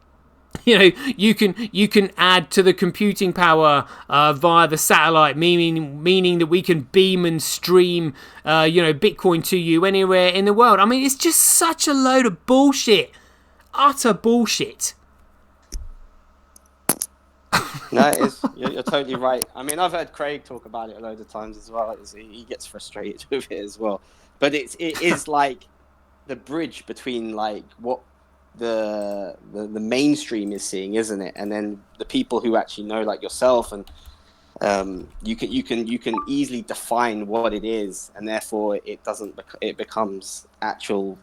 you can add to the computing power via the satellite, meaning that we can beam and stream Bitcoin to you anywhere in the world. I mean, it's just such a load of bullshit, utter bullshit. No, you're totally right. I mean, I've heard Craig talk about it a load of times as well. He gets frustrated with it as well. But it is like the bridge between like what the mainstream is seeing, isn't it? And then the people who actually know, like yourself, and you can easily define what it is, and therefore it becomes actual.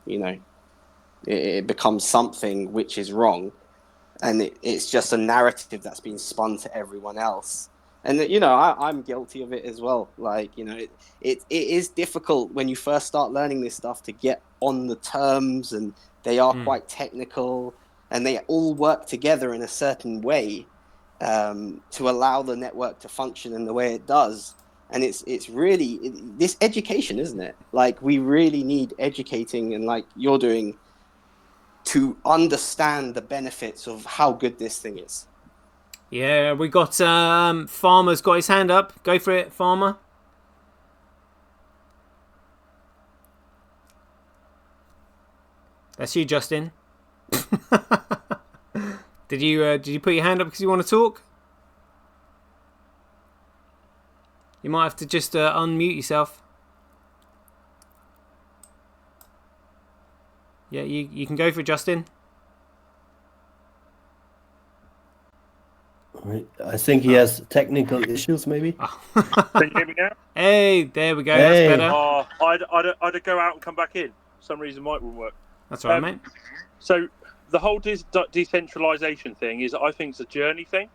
It becomes something which is wrong, and it's just a narrative that's been spun to everyone else. And I'm guilty of it as well. Like it is difficult when you first start learning this stuff to get on the terms, and they are quite technical, and they all work together in a certain way to allow the network to function in the way it does. And it's really this education, isn't it? Like, we really need educating, and like you're doing, to understand the benefits of how good this thing is. Yeah, we got Farmer's got his hand up. Go for it, Farmer. That's you, Justin. Did you put your hand up because you want to talk? You might have to just unmute yourself. Yeah, you can go for it, Justin. I think he has technical issues, maybe. Can you hear me now? Hey, there we go. Hey. That's better. I'd go out and come back in. For some reason, mic wouldn't work. That's all right, mate. So the whole decentralization thing I think it's a journey thing.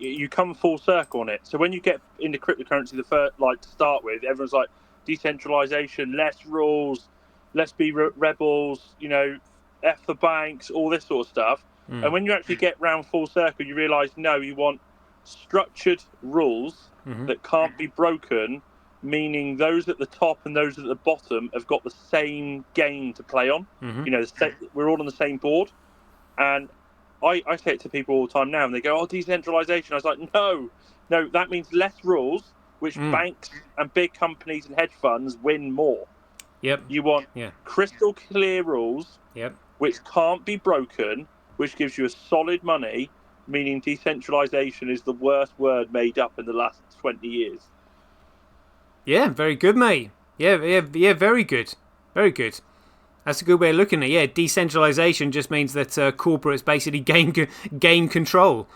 you come full circle on it. So when you get into cryptocurrency, the first, like to start with, everyone's like decentralization, less rules, let's be rebels, you know, F the banks, all this sort of stuff. And when you actually get round full circle, you realise, no, you want structured rules that can't be broken, meaning those at the top and those at the bottom have got the same game to play on. You know, we're all on the same board. And I say it to people all the time now, and they go, oh, decentralization. I was like, no, that means less rules, which banks and big companies and hedge funds win more. Yep. You want crystal clear rules, which can't be broken, which gives you a solid money, meaning decentralization is the worst word made up in the last 20 years. Yeah, very good, mate. Yeah, very good. Very good. That's a good way of looking at it. Yeah, decentralization just means that corporates basically gain control.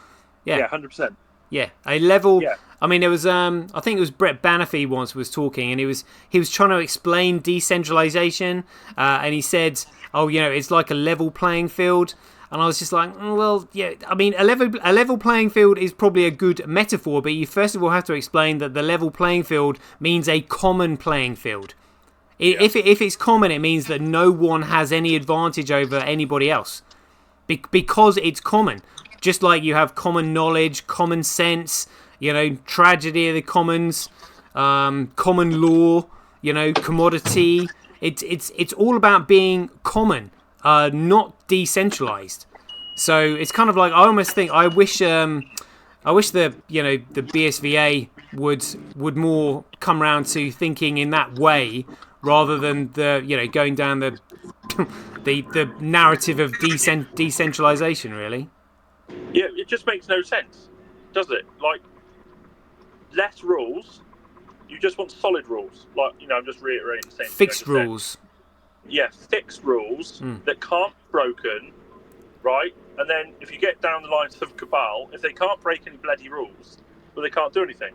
Yeah, 100%. Yeah, a level. Yeah. I mean, there was I think it was Brett Banafy once was talking, and he was trying to explain decentralization, and he said, "Oh, you know, it's like a level playing field." And I was just like, well, yeah. I mean, a level playing field is probably a good metaphor, but you first of all have to explain that the level playing field means a common playing field. If it's common, it means that no one has any advantage over anybody else, because it's common. Just like you have common knowledge, common sense, you know, tragedy of the commons, common law, you know, commodity. It's all about being common, not decentralized. So it's kind of like, I almost think I wish the BSVA would more come around to thinking in that way, rather than going down the the narrative of decentralization, really. Yeah, it just makes no sense, does it? Like, less rules. You just want solid rules. Like, you know, I'm just reiterating the same. Fixed rules. Yeah, fixed rules that can't be broken, right? And then if you get down the lines of Cabal, if they can't break any bloody rules, well, they can't do anything.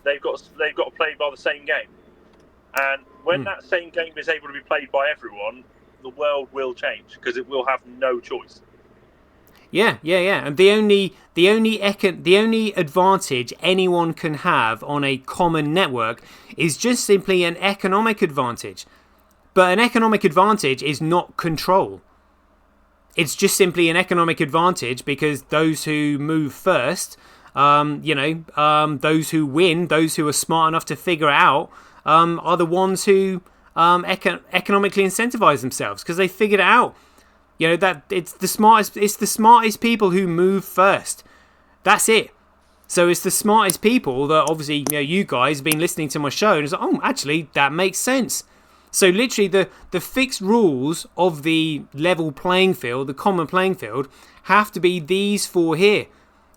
They've got to play by the same game. And when that same game is able to be played by everyone, the world will change, because it will have no choice. Yeah. And the only advantage anyone can have on a common network is just simply an economic advantage. But an economic advantage is not control. It's just simply an economic advantage because those who move first, those who win, those who are smart enough to figure it out, are the ones who economically incentivize themselves because they figured it out. You know, that it's the smartest people who move first. That's it. So it's the smartest people that obviously, you know, you guys have been listening to my show and it's like, oh, actually, that makes sense. So literally the fixed rules of the level playing field, the common playing field, have to be these four here.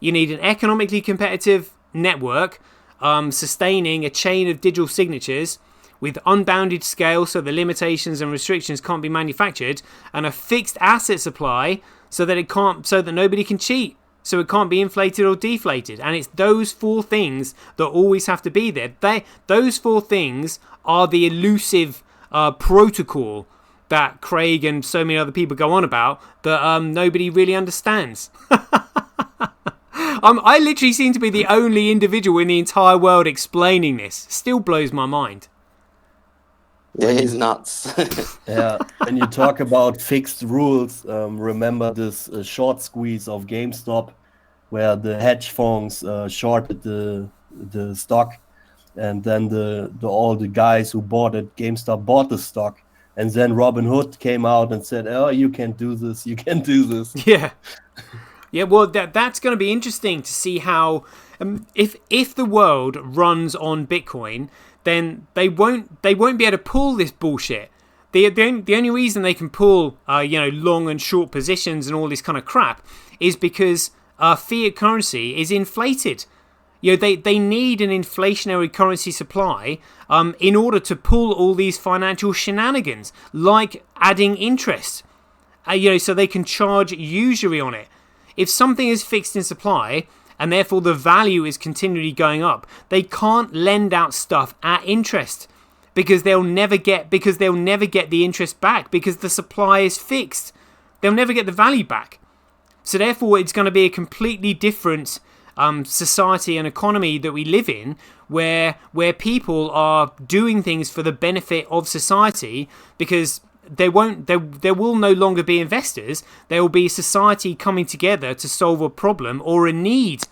You need an economically competitive network, sustaining a chain of digital signatures with unbounded scale so the limitations and restrictions can't be manufactured, and a fixed asset supply so that nobody can cheat, so it can't be inflated or deflated. And it's those four things that always have to be there. Those four things are the elusive protocol that Craig and so many other people go on about that nobody really understands. I literally seem to be the only individual in the entire world explaining this. Still blows my mind. Yeah, he's nuts. Yeah, when you talk about fixed rules, remember this short squeeze of GameStop, where the hedge funds shorted the stock, and then all the guys who bought it, GameStop bought the stock, and then Robin Hood came out and said, "Oh, you can do this, you can do this." Yeah. Yeah, well, that's going to be interesting to see how, if the world runs on Bitcoin, then they won't be able to pull this bullshit. The only reason they can pull long and short positions and all this kind of crap is because fiat currency is inflated. You know, they need an inflationary currency supply in order to pull all these financial shenanigans, like adding interest. So they can charge usury on it. If something is fixed in supply and therefore the value is continually going up, they can't lend out stuff at interest because they'll never get the interest back because the supply is fixed. They'll never get the value back. So therefore it's going to be a completely different society and economy that we live in, where people are doing things for the benefit of society, because there will no longer be investors. There will be society coming together to solve a problem or a need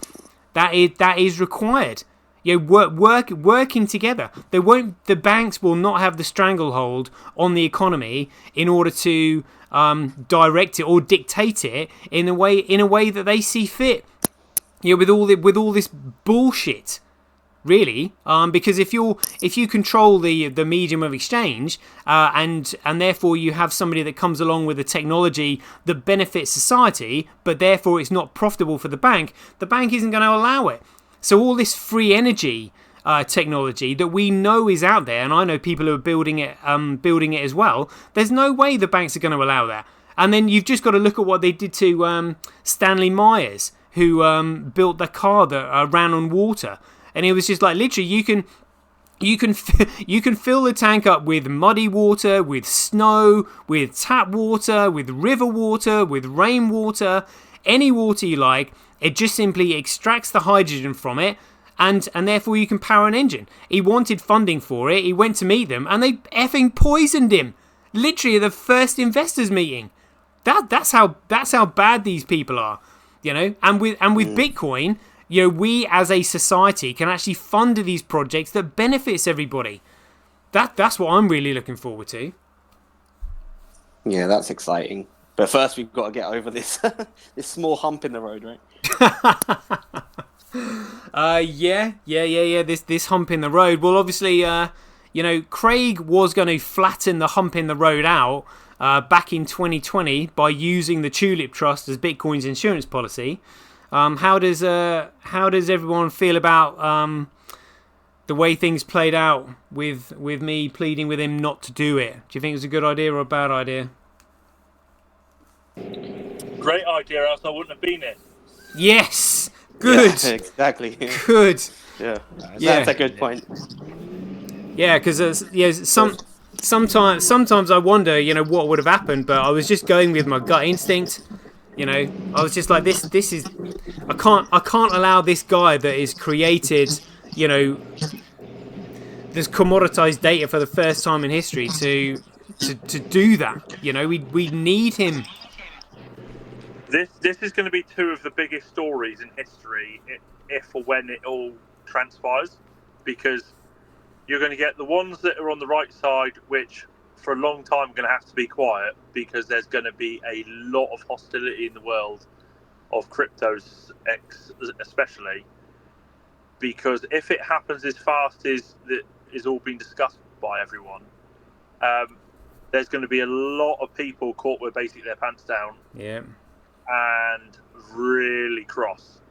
that is required. Working together. The banks will not have the stranglehold on the economy in order to direct it or dictate it in a way that they see fit. With all this bullshit. Really, because if you control the medium of exchange, and therefore you have somebody that comes along with a technology that benefits society, but therefore it's not profitable for the bank isn't going to allow it. So all this free energy technology that we know is out there, and I know people who are building it as well. There's no way the banks are going to allow that. And then you've just got to look at what they did to Stanley Myers, who built the car that ran on water. And it was just like, literally, you can fill the tank up with muddy water, with snow, with tap water, with river water, with rainwater, any water you like. It just simply extracts the hydrogen from it, and therefore you can power an engine. He wanted funding for it. He went to meet them, and they effing poisoned him. Literally, at the first investors meeting. That's how bad these people are, And with Bitcoin. We as a society can actually fund these projects that benefits everybody. That's what I'm really looking forward to. Yeah, that's exciting. But first, we've got to get over this this small hump in the road, right? This hump in the road. Well, obviously, Craig was going to flatten the hump in the road out back in 2020 by using the Tulip Trust as Bitcoin's insurance policy. How does everyone feel about the way things played out with me pleading with him not to do it? Do you think it was a good idea or a bad idea? Great idea, else I wouldn't have been in. Yes, good. Yeah, exactly. Good. Yeah, that's a good point. Yeah, because sometimes I wonder, what would have happened, but I was just going with my gut instinct. I was just like, this is, I can't allow this guy that is created, this commoditized data for the first time in history to do that. We need him. This is going to be two of the biggest stories in history if or when it all transpires, because you're going to get the ones that are on the right side, which for a long time are going to have to be quiet, because there's going to be a lot of hostility in the world of cryptos, especially because if it happens as fast as that is all being discussed by everyone, there's going to be a lot of people caught with basically their pants down, and really cross,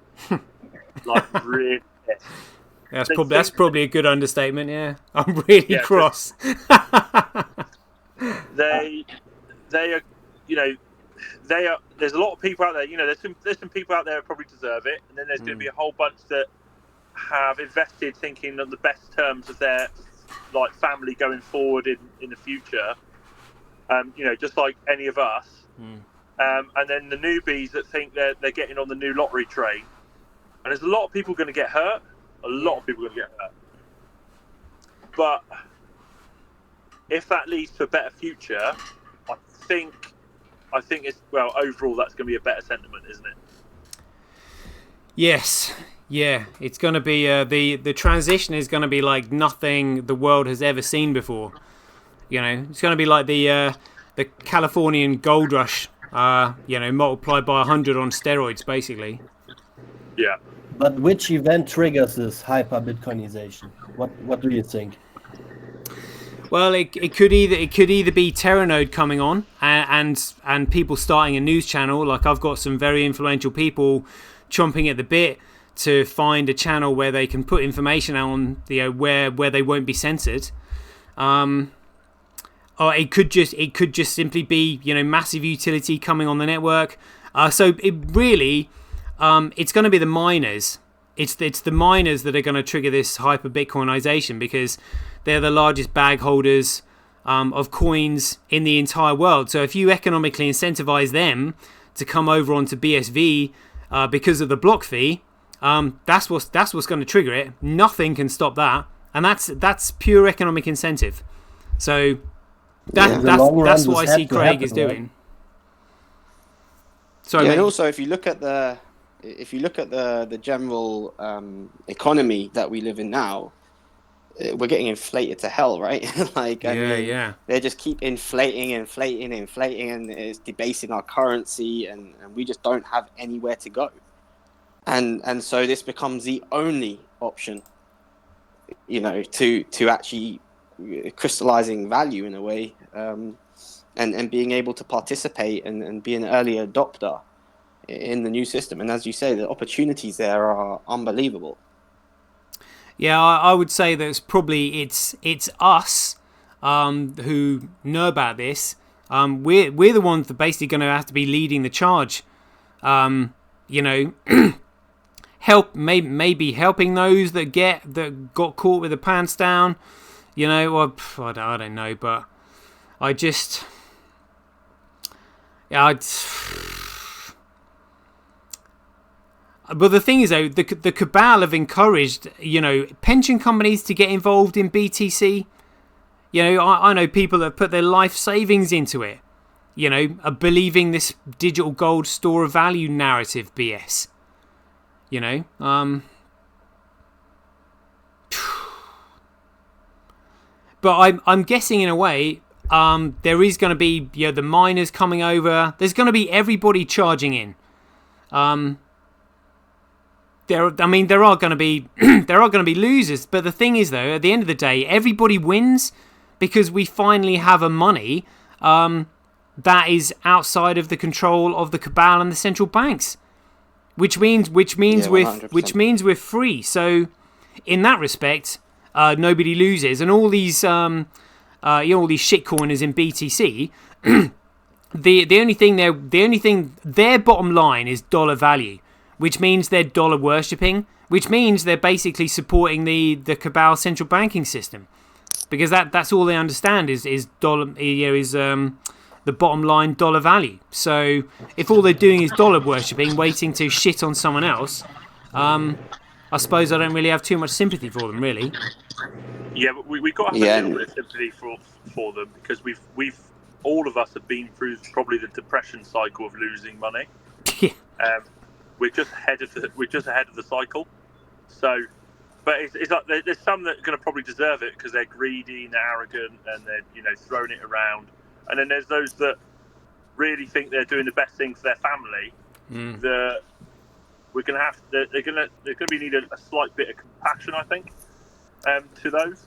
like really pissed. That's probably a good understatement. Yeah, I'm really cross. They are, there's a lot of people out there, there's some people out there who probably deserve it, and then there's going to be a whole bunch that have invested thinking on the best terms of their family going forward in the future, just like any of us, and then the newbies that think they're getting on the new lottery train, and there's a lot of people going to get hurt. But if that leads to a better future, I think it's, overall that's going to be a better sentiment, isn't it? Yes, yeah, it's going to be the transition is going to be like nothing the world has ever seen before. It's going to be like the Californian gold rush, multiplied by 100 on steroids, basically. Yeah. But which event triggers this hyper Bitcoinization? What do you think? Well, it could either be Terranode coming on and people starting a news channel. Like, I've got some very influential people chomping at the bit to find a channel where they can put information out on where they won't be censored. Or it could just simply be massive utility coming on the network. So it really it's going to be the miners. It's the miners that are going to trigger this hyper Bitcoinization, because they're the largest bag holders of coins in the entire world. So if you economically incentivize them to come over onto BSV because of the block fee, That's what's going to trigger it. Nothing can stop that, and that's pure economic incentive. So that's what I see Craig is doing. Right? Sorry, and also if you look at the general economy that we live in now, we're getting inflated to hell, right? They just keep inflating, and it's debasing our currency, and we just don't have anywhere to go. And so this becomes the only option, to actually crystallizing value in a way, and being able to participate and be an early adopter in the new system. And as you say, the opportunities there are unbelievable. Yeah, I would say that it's us who know about this. We're the ones that basically going to have to be leading the charge. Maybe helping those that got caught with the pants down. I don't know, but I just But the thing is, though, the cabal have encouraged, pension companies to get involved in BTC. I know people that have put their life savings into it, are believing this digital gold store of value narrative BS. But I'm guessing in a way, there is going to be, the miners coming over. There's going to be everybody charging in. There are going to be losers, but the thing is, though, at the end of the day, everybody wins because we finally have a money that is outside of the control of the cabal and the central banks, which means we're free. So, in that respect, nobody loses, and all these all these shitcoiners in BTC. the only thing their bottom line is dollar value. Which means they're dollar worshipping, which means they're basically supporting the cabal central banking system, because that's all they understand is dollar, the bottom line dollar value. So if all they're doing is dollar worshipping, waiting to shit on someone else, I suppose I don't really have too much sympathy for them, really. Yeah, but we got to have a little bit of sympathy for them, because we've all of us have been through probably the depression cycle of losing money. We're just ahead of the cycle. So, but it's like there's some that are going to probably deserve it because they're greedy and arrogant and they're throwing it around, and then there's those that really think they're doing the best thing for their family. That we're going to have they're going to be need a slight bit of compassion, I think, to those.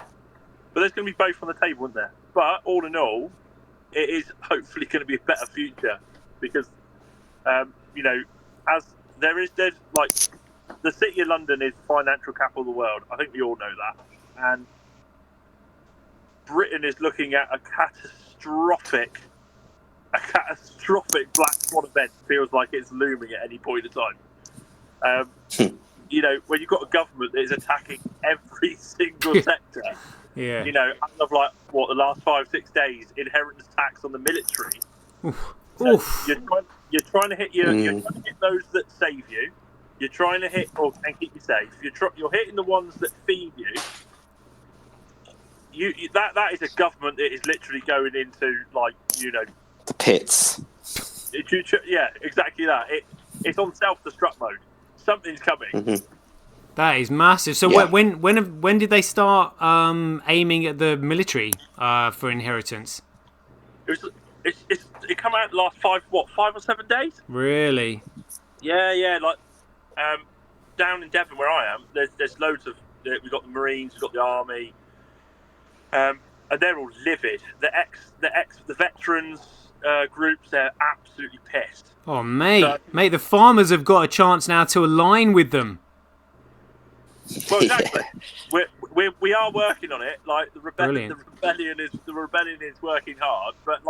But there's going to be both on the table, isn't there? But all in all, it is hopefully going to be a better future because as there's like the City of London is financial capital of the world. I think we all know that. And Britain is looking at a catastrophic black swan event. Feels like it's looming at any point in time. When you've got a government that is attacking every single sector. Yeah. Out of the last 5-6 days, inheritance tax on the military. Oof. You're trying to hit you're trying to hit those that save you. You're trying to hit and keep you safe. You're hitting the ones that feed you. That is a government that is literally going into the pits. Yeah, exactly that. It's on self-destruct mode. Something's coming. Mm-hmm. That is massive. So when did they start aiming at the military for inheritance? It come out the last 5 or 7 days. Really? Yeah. Down in Devon where I am, there's loads of. We've got the Marines, we've got the Army, and they're all livid. The veterans groups, they're absolutely pissed. Oh, mate, the farmers have got a chance now to align with them. Well, exactly. We are working on it. Like the rebellion is working hard. But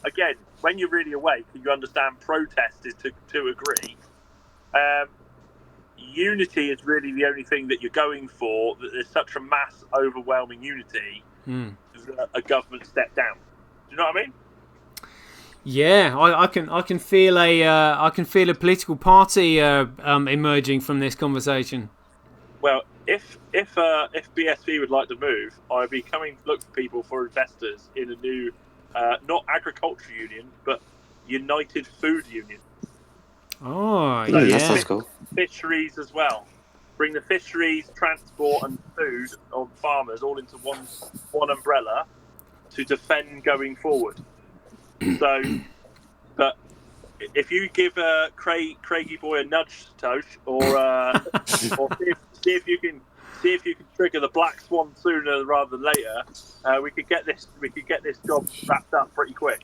again, when you're really awake and you understand protest is to agree. Unity is really the only thing that you're going for. That there's such a mass, overwhelming unity that a government step down. Do you know what I mean? Yeah, I can feel a political party emerging from this conversation. Well, if BSV would like to move, I'd be coming to look for people for investors in a new, not agriculture union, but United Food Union. Oh, So that sounds cool. Fisheries as well. Bring the fisheries, transport, and food of farmers all into one umbrella to defend going forward. So, but if you give Craigie boy a nudge, Tosh, or see if you can trigger the black swan sooner rather than later, we could get this job wrapped up pretty quick.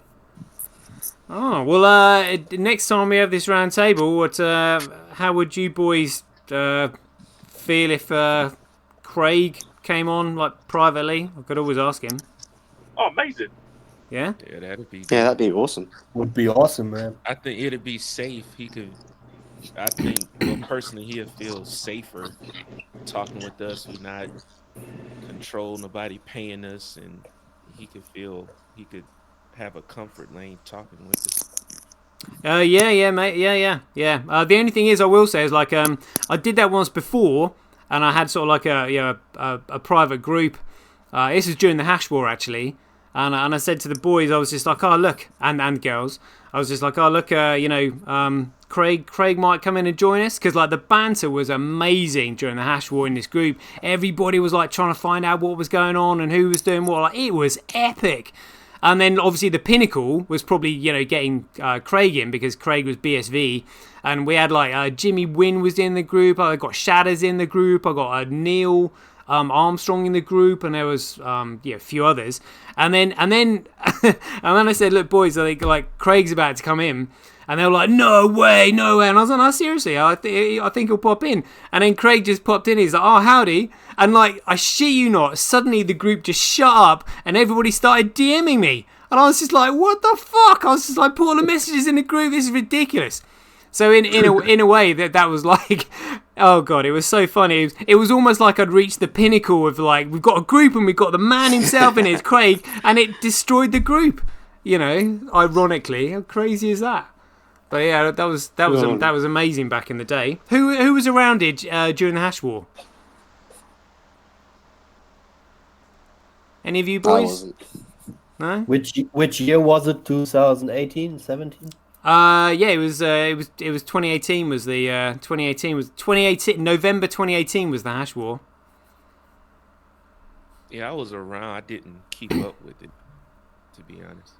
Oh well. Next time we have this round table, how would you boys feel if Craig came on like privately? I could always ask him. Oh, amazing! Yeah. Yeah, that'd be. Yeah, that'd be awesome. Would be awesome, man. I think it'd be safe. I think personally, he'd feel safer talking with us. We're not control, nobody paying us, and he could have a comfort lane talking with us. Yeah, mate. Yeah. The only thing is, I will say, is like I did that once before, and I had sort of like a private group. This was during the hash war actually, and I said to the boys, I was just like, oh look, and girls, I was just like, oh look, Craig might come in and join us, because like the banter was amazing during the hash war in this group. Everybody was like trying to find out what was going on and who was doing what. Like it was epic. And then obviously the pinnacle was probably getting Craig in, because Craig was BSV, and we had like Jimmy Wynn was in the group. I got Shadders in the group. I got Neil Armstrong in the group, and there was a few others. And then and then I said, look boys, I think like Craig's about to come in. And they were like, no way. And I was like, no, seriously, I think he'll pop in. And then Craig just popped in. He's like, oh, howdy. And like, I shit you not, suddenly the group just shut up and everybody started DMing me. And I was just like, what the fuck? I was just like, put all the messages in the group. This is ridiculous. So in a way that was like, oh god, it was so funny. It was almost like I'd reached the pinnacle of like, we've got a group and we've got the man himself in it, Craig, and it destroyed the group. Ironically, how crazy is that? But yeah, that was amazing back in the day. Who was around it during the hash war? Any of you boys? No. Which year was it? 2018, 17? Yeah, it was 2018 was the 2018 November 2018 was the hash war. Yeah, I was around. I didn't keep up with it, to be honest.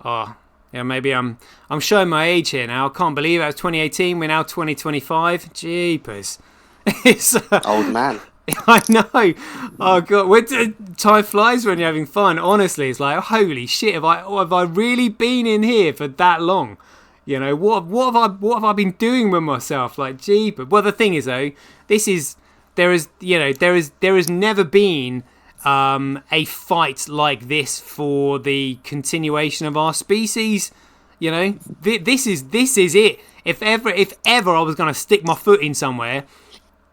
Oh. Yeah, maybe I'm showing my age here now. I can't believe that was 2018. We're now 2025. Jeepers. It's old man. I know. Oh god, time flies when you're having fun. Honestly, it's like, holy shit, have I really been in here for that long? What have I been doing with myself? Like, jeepers. Well, the thing is though, there has never been a fight like this for the continuation of our species. This is it. If ever I was going to stick my foot in somewhere,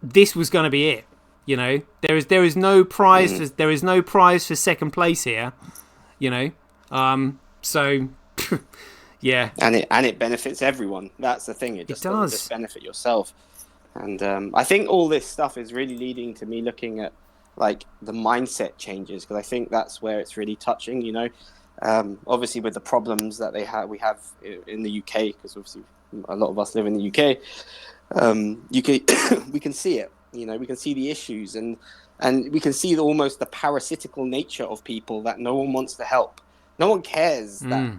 this was going to be it. There is no prize. There is no prize for second place here. So yeah. And it benefits everyone. That's the thing. It doesn't just benefit yourself. And I think all this stuff is really leading to me looking at like the mindset changes, because I think that's where it's really touching. Obviously with the problems that we have in the UK, because obviously a lot of us live in the UK. We can see it. We can see the issues, and we can see almost the parasitical nature of people, that no one wants to help. No one cares that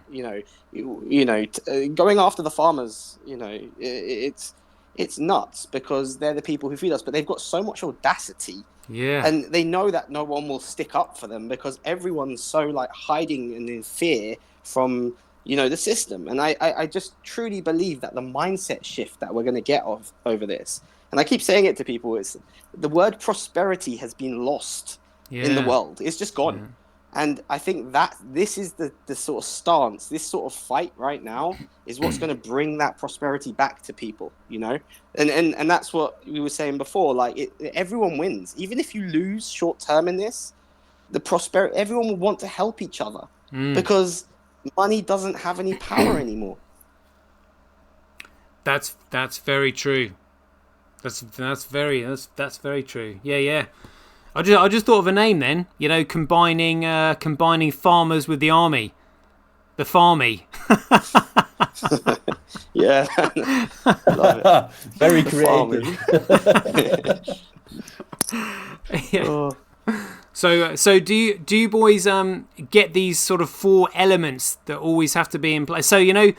going after the farmers. It's nuts, because they're the people who feed us, but they've got so much audacity. Yeah. And they know that no one will stick up for them, because everyone's so like hiding and in fear from the system. And I just truly believe that the mindset shift that we're going to get over this, and I keep saying it to people, is the word prosperity has been lost in the world. It's just gone. Yeah. And I think that this is the sort of stance, this sort of fight right now is what's going to bring that prosperity back to people, and that's what we were saying before. Like everyone wins, even if you lose short term in this, everyone will want to help each other, because money doesn't have any power anymore. That's very true. That's very true. Yeah. I just thought of a name then. You know, combining farmers with the army, the farmy. Yeah, love it. Very The creative. Yeah. Oh. So do you boys get these sort of 4 elements that always have to be in place? So you know,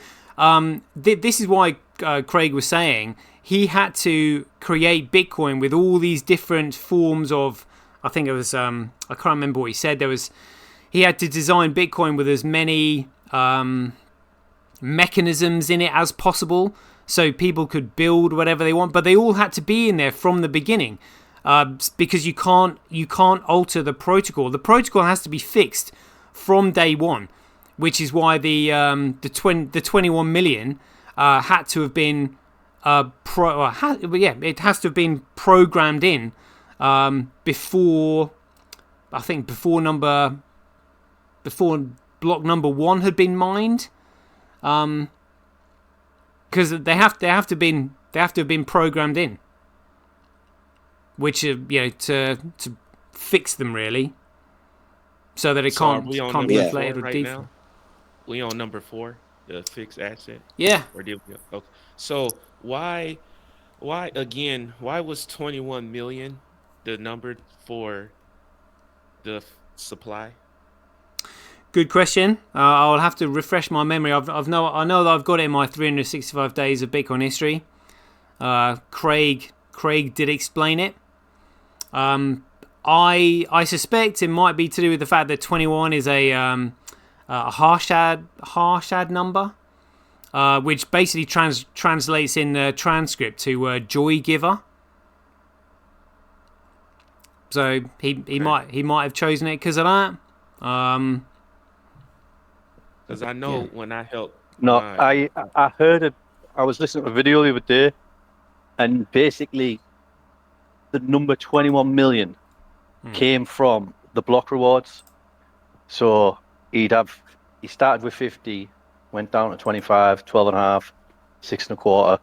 this is why Craig was saying he had to create Bitcoin with all these different forms of. I think it was I can't remember what he said. He had to design Bitcoin with as many mechanisms in it as possible, so people could build whatever they want. But they all had to be in there from the beginning. Because you can't alter the protocol. The protocol has to be fixed from day one, which is why the 21 million had to have been it has to have been programmed in before block number 1 had been mined, because they have to have been programmed in. Which to fix them really, so that it can't be inflated or right now? We on number 4, the fixed asset. Yeah. Or did we? Okay. So why was 21 million the number for the supply? Good question. I'll have to refresh my memory. I know that I've got it in my 365 days of Bitcoin history. Craig did explain it. I suspect it might be to do with the fact that 21 is a harshad number, which basically translates in the transcript to joy giver. So he might have chosen it because of that. Because I know when I helped. No, I heard it. I was listening to a video the other day, and basically, the number 21 million came from the block rewards. So he started with 50, went down to 25, 12 and a half, 6 and a quarter,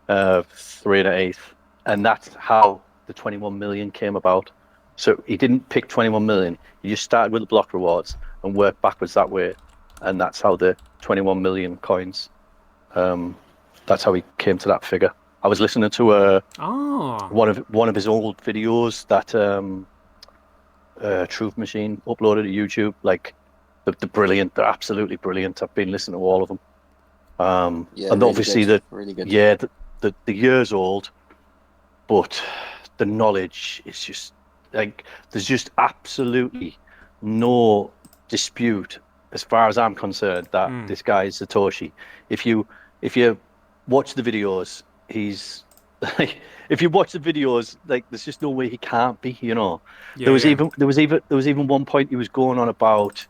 3 and an eighth, and that's how the 21 million came about. So he didn't pick 21 million. He just started with the block rewards and worked backwards that way, and that's how the 21 million coins. That's how he came to that figure. I was listening to one of his old videos that Truth Machine uploaded to YouTube. Like they're brilliant. They're absolutely brilliant. I've been listening to all of them. And really obviously really good. Yeah, the years old, but the knowledge is just like there's just absolutely no dispute as far as I'm concerned that this guy is Satoshi. If you watch the videos, he's like, if you watch the videos, like there's just no way he can't be, you know. There was even one point he was going on about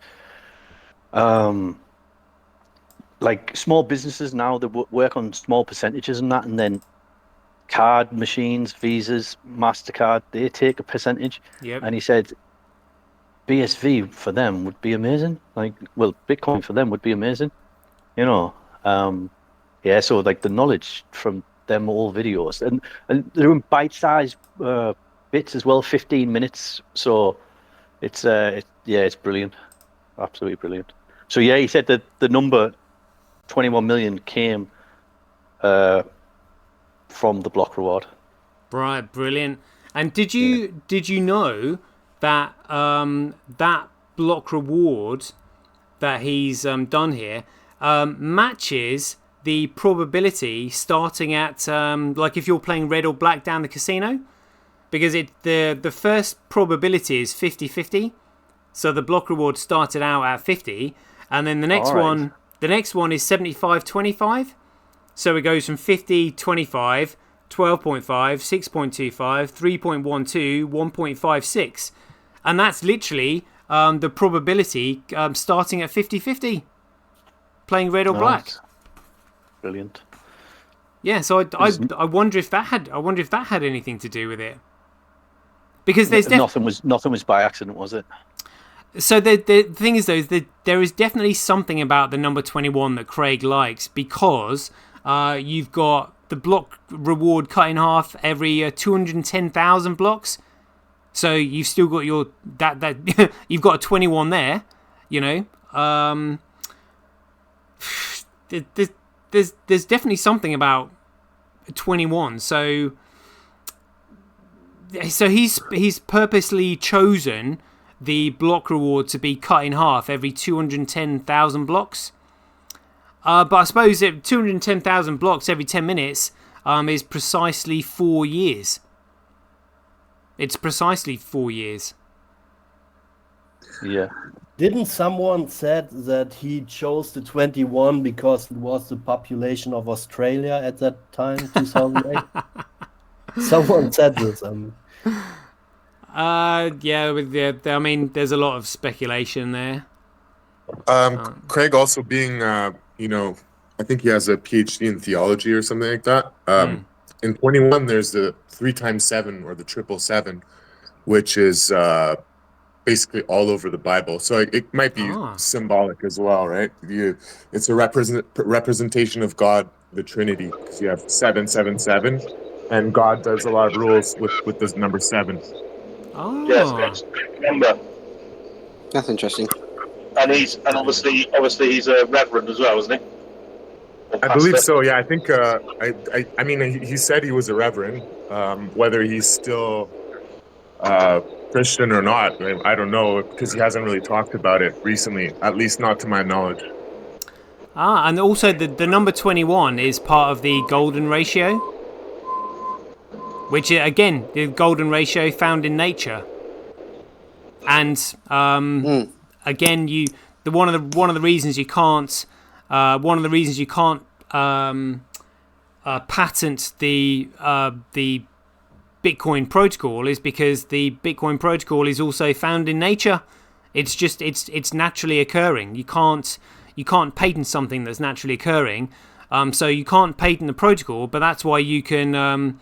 like small businesses now that work on small percentages and that, and then card machines, Visas, MasterCard, they take a percentage. Yep. And he said BSV for them would be amazing. Like, well, Bitcoin for them would be amazing, you know. So like the knowledge from them all videos, and they're in bite-sized bits as well, 15 minutes. So it's brilliant, absolutely brilliant. So yeah, he said that the number 21 million came from the block reward. Right, brilliant. And did you know that that block reward that he's done here matches the probability starting at like if you're playing red or black down the casino, because the first probability is 50-50. So the block reward started out at 50, and then the next one is 75-25. So it goes from 50, 25, 12.5, 6.25, 3.12, 1.56. And that's literally the probability starting at 50-50. Playing red or black. Brilliant. Yeah, so I wonder if that had anything to do with it. Because there's nothing was by accident, was it? So the thing is, though, there is definitely something about the number 21 that Craig likes, because you've got the block reward cut in half every 210,000 blocks. So you've still got your that you've got a 21 there, you know. There's definitely something about 21. So he's purposely chosen the block reward to be cut in half every 210,000 blocks. But I suppose 210,000 blocks every 10 minutes is precisely 4 years. It's precisely 4 years. Yeah. Didn't someone said that he chose the 21 because it was the population of Australia at that time, 2008? Someone said this. Yeah. I mean, there's a lot of speculation there. Craig also being, I think he has a PhD in theology or something like that. In 21, there's the 3 times 7 or the 777, which is basically all over the Bible. So it might be symbolic as well, right? It's a representation of God, the Trinity, because you have 777, and God does a lot of rules with this number 7. Oh, Yes, number. That's interesting. And obviously he's a reverend as well, isn't he? I believe so. Yeah, I think. I mean, he said he was a reverend. Whether he's still Christian or not, I don't know, because he hasn't really talked about it recently. At least not to my knowledge. and also the number 21 is part of the golden ratio, which again, the golden ratio found in nature. And again, one of the reasons you can't patent the Bitcoin protocol is because the Bitcoin protocol is also found in nature. It's naturally occurring. You can't patent something that's naturally occurring. So you can't patent the protocol, but that's why you can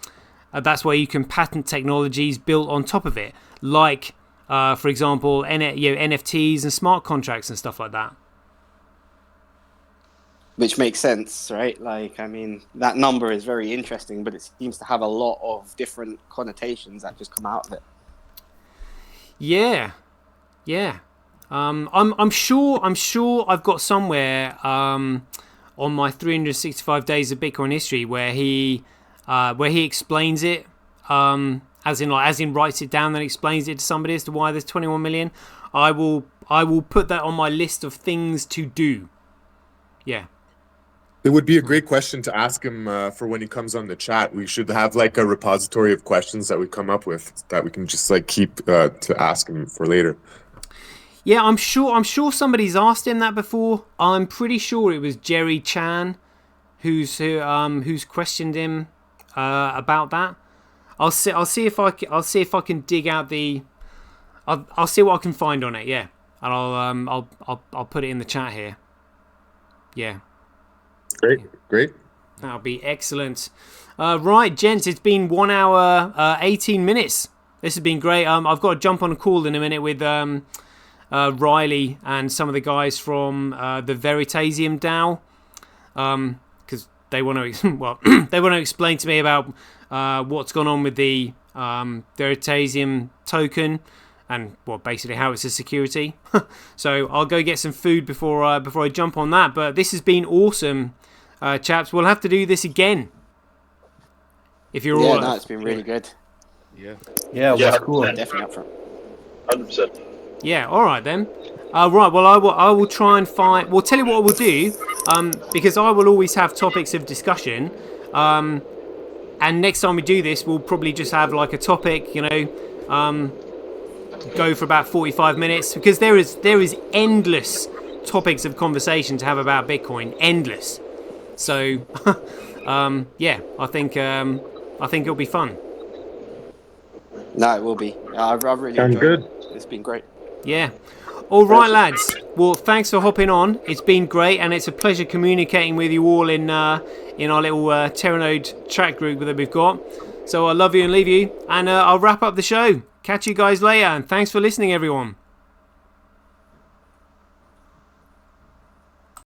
patent technologies built on top of it, like for example, NFTs and smart contracts and stuff like that. Which makes sense, right? Like, I mean, that number is very interesting, but it seems to have a lot of different connotations that just come out of it. Yeah. I'm sure I've got somewhere on my 365 days of Bitcoin history where he explains it, as in writes it down and explains it to somebody as to why there's 21 million. I will put that on my list of things to do. Yeah. It would be a great question to ask him for when he comes on the chat. We should have like a repository of questions that we come up with that we can just like keep to ask him for later. Yeah, I'm sure somebody's asked him that before. I'm pretty sure it was Jerry Chan who's questioned him about that. I'll see if I can dig out the. I'll see what I can find on it. Yeah, and I'll put it in the chat here. Yeah. Great. That'll be excellent. Right, gents, it's been 1 hour 18 minutes. This has been great. I've got to jump on a call in a minute with Riley and some of the guys from the Veritasium DAO, because they want to explain to me about what's gone on with the Veritasium token and basically how it's a security. So I'll go get some food before I jump on that. But this has been awesome, chaps. We'll have to do this again if you're all. No, it's been really good. Yeah, it was cool. Definitely up front. 100%. Yeah, all right then. Right, well, I will try and find. Well, tell you what we'll do, because I will always have topics of discussion. And next time we do this, we'll probably just have like a topic, go for about 45 minutes, because there is endless topics of conversation to have about Bitcoin, endless. So, yeah, I think it'll be fun. No, it will be. I've really enjoyed it. It's been great. Yeah. All right, lads. Well, thanks for hopping on. It's been great, and it's a pleasure communicating with you all in our little Terranode chat group that we've got. So I love you and leave you, and I'll wrap up the show. Catch you guys later, and thanks for listening, everyone.